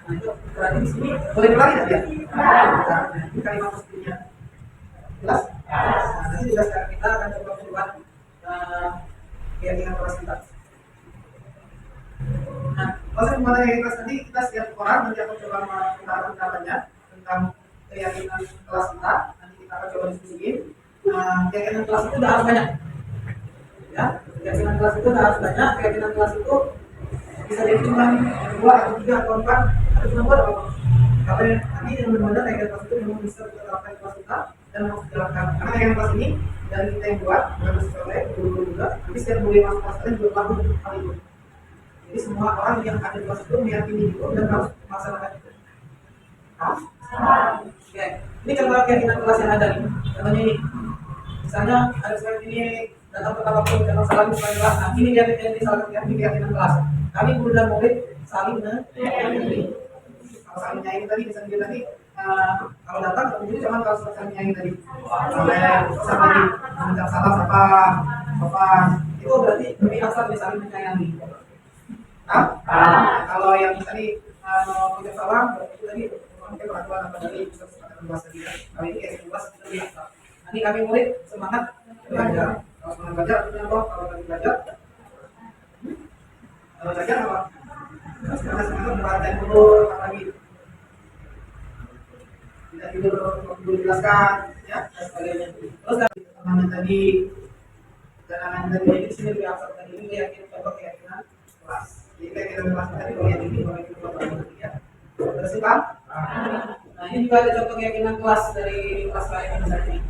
Nah itu berarti di sini boleh kembali tidak ya? Nah, ini kalimat positifnya. Jelas? Nah, nanti juga sekarang kita akan coba membuat keyakinan kelas kita. Nah, proses pembuatan keyakinan kelas nanti kita setiap orang nanti akan coba mengenalkannya tentang keyakinan kelas kita. Nanti kita akan coba diskusiin. Nah, keyakinan kelas itu udah harus banyak. Ya, keyakinan kelas itu udah harus banyak. Keyakinan kelas itu bisa jadi cuma 2 atau 3 atau 4 atau cuma 2 atau apa. Kalau nanti yang benar-benar keyakinan kelas itu memang bisa kita terapkan di kelas kita dan harus dijalankan. Karena keyakinan kelas ini dari kita yang buat, harus oleh guru juga. Nanti setiap guru yang masuk kelas kalian juga laku hal itu. Jadi semua orang yang ada di kelas itu meyakini itu dan harus melaksanakan itu. Oke, ini contoh keyakinan kelas yang ada nih. Contohnya ini, misalnya ada seperti ini datang pertama pun datang salam di kelas. Nah, ini dia salah satu keyakinan kelas. Kami guru dan murid saling menyayangi. Kalau saling menyayangi tadi bisa dia tadi kalau datang ketemu jangan kalau saling menyayangi tadi. Sampai mengucap salam apa itu berarti lebih asal saling menyayangi. Kalau yang tadi mengucap salam berarti tadi mungkin peraturan apa tadi bisa disepakati bahasa dia. Kali ini kayak kelas itu lebih asal. Nanti kami murid semangat belajar. Kalau semangat belajar artinya apa? Kalau tadi belajar apa? Semangat perhatian dulu apa lagi? Tidak tidur waktu dijelaskan, ya dan sebagainya. Terus teman tadi di sini lebih abstrak tadi ini keyakinan contoh keyakinan kelas. Jadi keyakinan kelas tadi kalau yang ini kalau itu ya. Terus kan? Nah ini juga ada contoh keyakinan kelas dari kelas lain misalnya.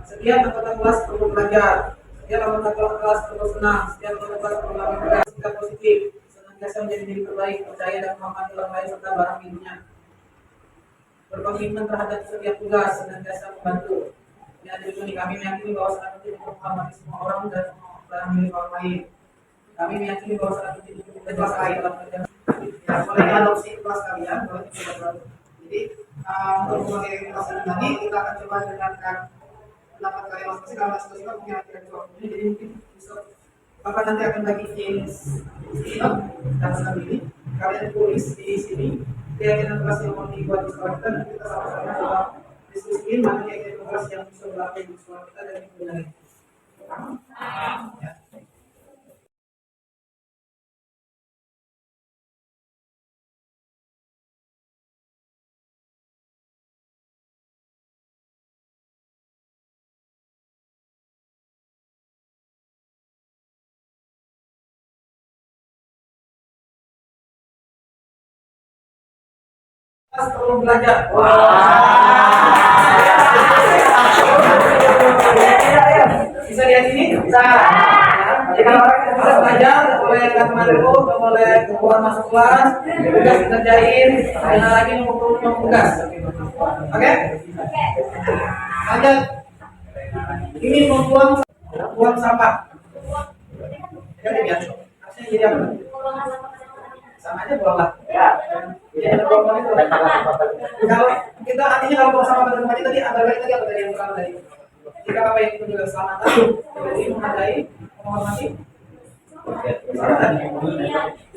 Setiap anggota kelas perlu belajar, setiap anggota kelas perlu senang, setiap anggota kelas perlu bergerak, sikap positif, senantiasa menjadi diri terbaik, percaya dan menghormati orang lain serta barang miliknya. Berkomitmen terhadap setiap tugas, senantiasa membantu. Ya, jadi kami meyakini bahwa sangat penting untuk menghormati semua orang dan barang milik orang lain. Kami meyakini bahwa sangat penting untuk kelas lain dalam kerja. Ya, boleh adopsi kelas kalian, boleh coba. Jadi untuk memakai kelas ini nanti kita akan coba dengarkan pendapat kalian masing-masing karena masing-masing punya kira-kira. Jadi mungkin bisa Bapak nanti akan bagi case dan saat ini kalian tulis di sini keyakinan kelas yang mau dibuat di sekolah kita dan kita sama-sama coba diskusiin mana keyakinan kelas yang bisa berlaku di sekolah kita dan yang benar. Ya. Perlu belajar. Bisa lihat ini? Bisa. Jadi kalau kita belajar, boleh teman dulu, boleh keluar masuk kelas, tugas kerjain, dan lagi ngumpul tugas. Oke? Lanjut. Ini membuang sampah. Jadi ya, harusnya jadi apa? Sama aja buang lah. Ya, buang itu. Kalau kita artinya kalau buang sama teman tadi ada lagi tadi apa tadi yang pertama tadi? Jika apa yang itu juga sama tadi, jadi menghargai, menghormati.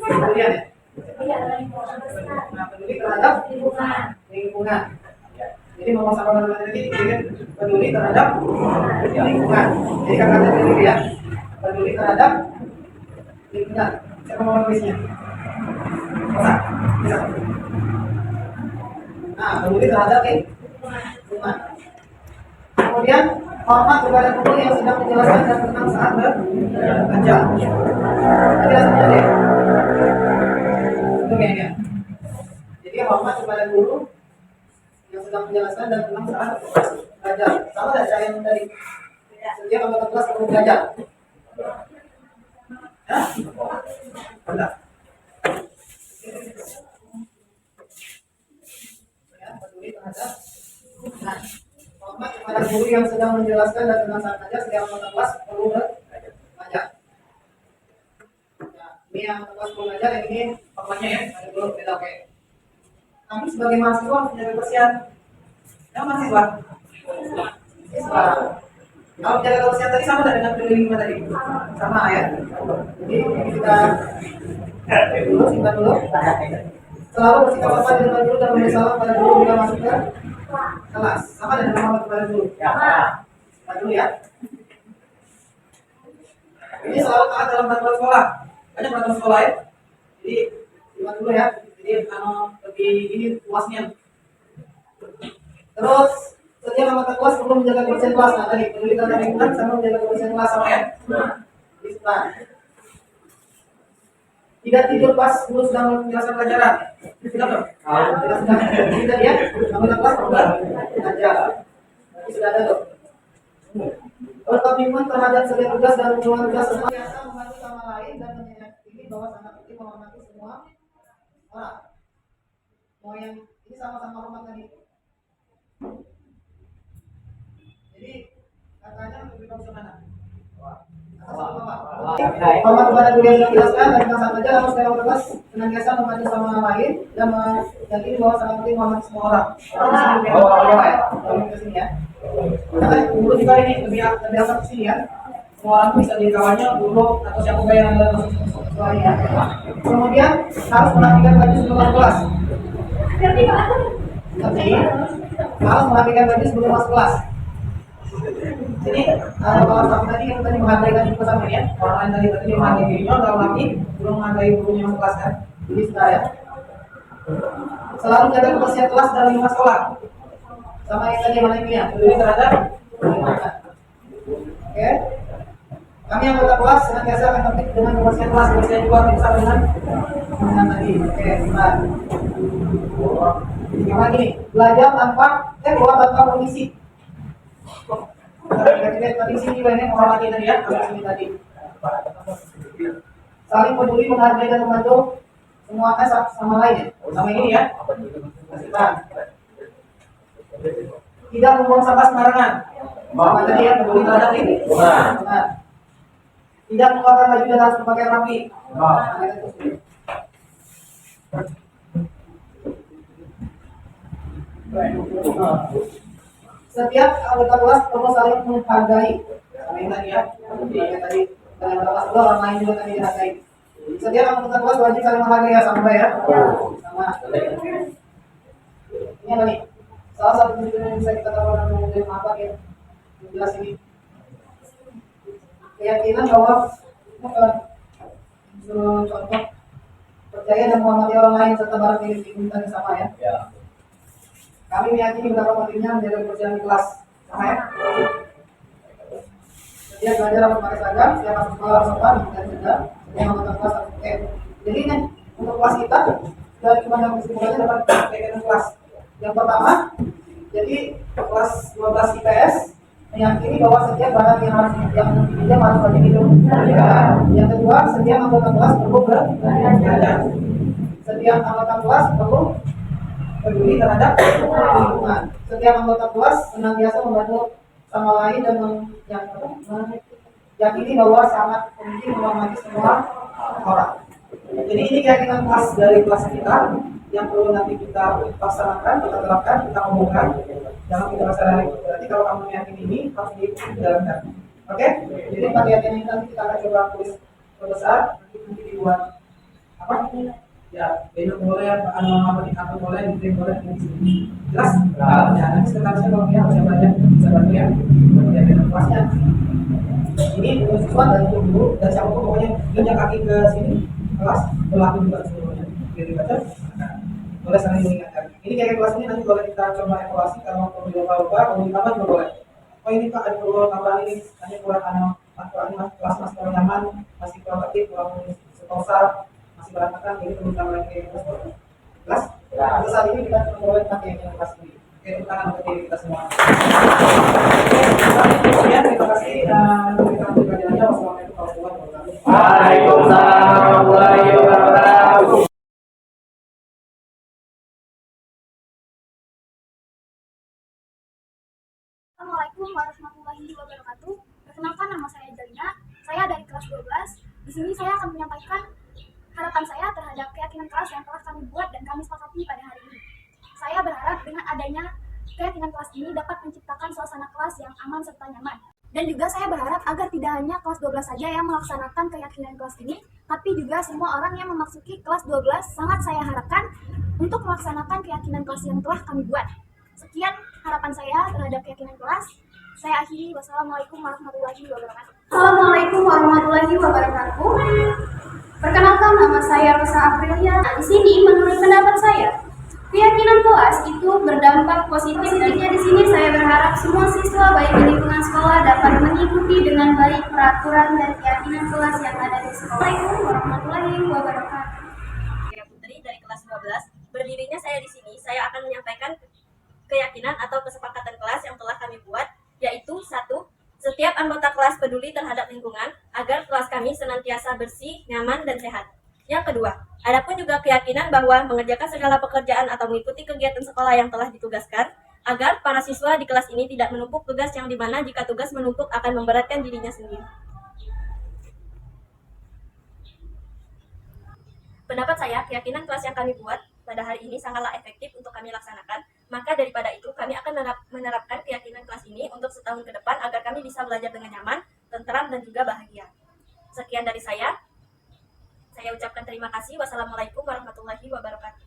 Kemudian ya. Nah, peduli terhadap lingkungan. Jadi ngomong sama teman tadi, peduli terhadap lingkungan. Jadi kata peduli ya, peduli terhadap lingkungan. Siapa mau nulisnya? Bisa. Nah, peduli terhadap lingkungan. Kemudian hormat kepada guru yang sedang menjelaskan dan tenang saat belajar. Jelasnya deh. Itu kayaknya. Jadi hormat kepada guru yang sedang menjelaskan dan tenang saat belajar. Sama tidak cara yang tadi? Setiap anggota kelas perlu belajar. Ya? Benar. Ya, peduli terhadap lingkungan. Hormat kepada guru yang sedang menjelaskan dan tenang saat belajar. Setiap anggota kelas perlu belajar. Nah, ini yang kelas perlu belajar, yang ini pokoknya ya, ada dulu beda oke. Kami sebagai mahasiswa harus menjaga kebersihan. Yang mahasiswa? Mahasiswa. Kalau menjaga kebersihan tadi sama dengan peduli lingkungan tadi? Sama ya. Jadi kita dulu simpan dulu. Selalu bersikap sopan di depan guru dan memberi salam pada guru bila masuk ke kelas. Sama dengan hormat kepada guru. Nah, dulu ya. Ini selalu taat dalam peraturan sekolah. Banyak peraturan sekolah ya. Jadi lihat dulu ya. Jadi lebih ini luasnya. Terus setiap anggota kelas perlu menjaga kebersihan kelas. Nah tadi peduli terhadap lingkungan sama menjaga kebersihan kelas sama ya. Bisa. Tidak tidur pas guru sedang menjelaskan pelajaran. Tidak dong. Tidak ya. Anggota kelas perlu belajar. Berarti sudah ada dong. Berkomitmen terhadap setiap tugas dan hubungan tugas senantiasa membantu sama lain dan menyadari bahwa sangat penting menghormati semua orang. Mau yang ini sama-sama hormat tadi. Jadi katanya lebih bagus mana? Hormat kepada guru yang dijelaskan dan dengan sangat saja dalam setiap kelas senantiasa membantu sama lain dan menyadari bahwa sangat penting menghormati semua orang. Kesini ya. Karena guru juga ini lebih asal kesini ya. Semua orang bisa jadi kawannya, guru atau siapa yang ada masuk sekolahnya. Kemudian harus merapikan baju sebelum kelas. Tapi harus merapikan baju sebelum masuk kelas. Jadi kalau sama tadi yang tadi menghargai tadi pesan ya, orang lain tadi menghargai dirinya, kalau lagi belum menghargai gurunya masuk kelas kan. Jadi sudah ya. Selalu jaga kebersihan kelas dan lingkungan sekolah. Sama yang tadi mana ini ya, peduli terhadap lingkungan. Oke. Kami anggota kelas senantiasa akan tertib dengan kebersihan kelas, kebersihan juga sama dengan tadi. Oke, benar. Sama gini, belajar tanpa keluar tanpa kondisi. Tadi sini banyak menghormati tadi ya, sini tadi. Saling peduli, menghargai dan membantu semua sama lain ya. Sama ini ya. Tidak membuang sampah sembarangan. Sama tadi ya, peduli terhadap ini. Benar. Tidak mengeluarkan baju dan harus berpakaian rapi. Setiap anggota kelas perlu saling menghargai. Ini tadi ya, tadi anggota kelas juga orang lain juga tadi dihargai. Setiap anggota kelas wajib saling menghargai ya, sama ya. Sama. Ini apa nih? Salah satu tujuan yang bisa kita dapatkan dari apa ya? Jelas ini. Keyakinan bahwa contoh percaya dan menghormati orang lain serta barang milik tadi sama ya. Kami meyakini betapa pentingnya menjaga kebersihan di kelas. Sama ya. Setiap belajar harus pakai seragam, setiap masuk sekolah harus sopan dan juga setiap anggota kelas harus pakai. Jadi ini untuk kelas kita dari kemana kesimpulannya dapat kegiatan kelas. Yang pertama, jadi kelas 12 IPS meyakini bahwa setiap barang yang harus dipinjam harus wajib hidup. Yang kedua, setiap anggota kelas perlu belajar. Setiap anggota kelas perlu peduli terhadap lingkungan. Setiap anggota kelas senantiasa membantu sama lain dan meyakini bahwa sangat penting menghormati semua orang. Jadi ini keyakinan kelas dari kelas kita yang perlu nanti kita laksanakan, kita terapkan, kita ngomongkan. Jangan kita laksanakan. Berarti kalau kamu meyakini ini harus dijalankan. Oke? Jadi pada keyakinan ini nanti kita akan coba tulis besar, nanti dibuat apa? Ya, bentuk boleh, apa boleh, dikirim boleh, di sini. Jelas? Ya, nanti sekretarisnya kalau dia bisa belajar, bisa bantu ya. Keyakinan kelasnya. Ini siswa dari guru dan siapapun pokoknya injak kaki ke sini kelas berlaku juga seluruhnya. Jadi baca, boleh saling mengingatkan. Ini kayak kelas ini nanti boleh kita coba evaluasi kalau mau lupa-lupa, kalau ditambah juga boleh. Oh ini Pak ada perlu tambahan ini, hanya kurang kelas masih kurang nyaman, masih kurang aktif, kurang setosal, masih berantakan, jadi perlu tambahan kayak kelas boleh. Kelas? Untuk saat ini kita boleh pakai yang kelas ini. Oke, tepuk tangan untuk diri kita semua. Terima kasih dan kita lanjut kajiannya. Wassalamualaikum warahmatullahi wabarakatuh. Waalaikumsalam warahmatullahi wabarakatuh. Assalamualaikum warahmatullahi wabarakatuh. Perkenalkan, nama saya Jalina. Saya dari kelas 12. Di sini saya akan menyampaikan harapan saya terhadap keyakinan kelas yang telah kami buat dan kami sepakati pada hari ini. Saya berharap dengan adanya keyakinan kelas ini dapat menciptakan suasana kelas yang aman serta nyaman. Dan juga saya berharap agar tidak hanya kelas 12 saja yang melaksanakan keyakinan kelas ini, tapi juga semua orang yang memasuki kelas 12 sangat saya harapkan untuk melaksanakan keyakinan kelas yang telah kami buat. Sekian harapan saya terhadap keyakinan kelas. Saya akhiri. Wassalamualaikum warahmatullahi wabarakatuh. Assalamualaikum warahmatullahi wabarakatuh. Perkenalkan, nama saya Rosa Aprilia. Di sini menurut pendapat saya, keyakinan kelas itu berdampak positif. Intinya di sini saya berharap semua siswa baik di lingkungan sekolah dapat mengikuti dengan baik peraturan dan keyakinan kelas yang ada di sekolah. Assalamualaikum warahmatullahi wabarakatuh. Saya Putri dari kelas 12. Berdirinya saya di sini, saya akan menyampaikan keyakinan atau kesepakatan kelas yang telah kami buat, yaitu 1. Setiap anggota kelas peduli terhadap lingkungan agar kelas kami senantiasa bersih, nyaman, dan sehat. Yang kedua, adapun juga keyakinan bahwa mengerjakan segala pekerjaan atau mengikuti kegiatan sekolah yang telah ditugaskan, agar para siswa di kelas ini tidak menumpuk tugas yang dimana jika tugas menumpuk akan memberatkan dirinya sendiri. Pendapat saya, keyakinan kelas yang kami buat pada hari ini sangatlah efektif untuk kami laksanakan. Maka daripada itu, kami akan menerapkan keyakinan kelas ini untuk setahun ke depan agar kami bisa belajar dengan nyaman, tentram, dan juga bahagia. Sekian dari saya ucapkan terima kasih. Wassalamualaikum warahmatullahi wabarakatuh.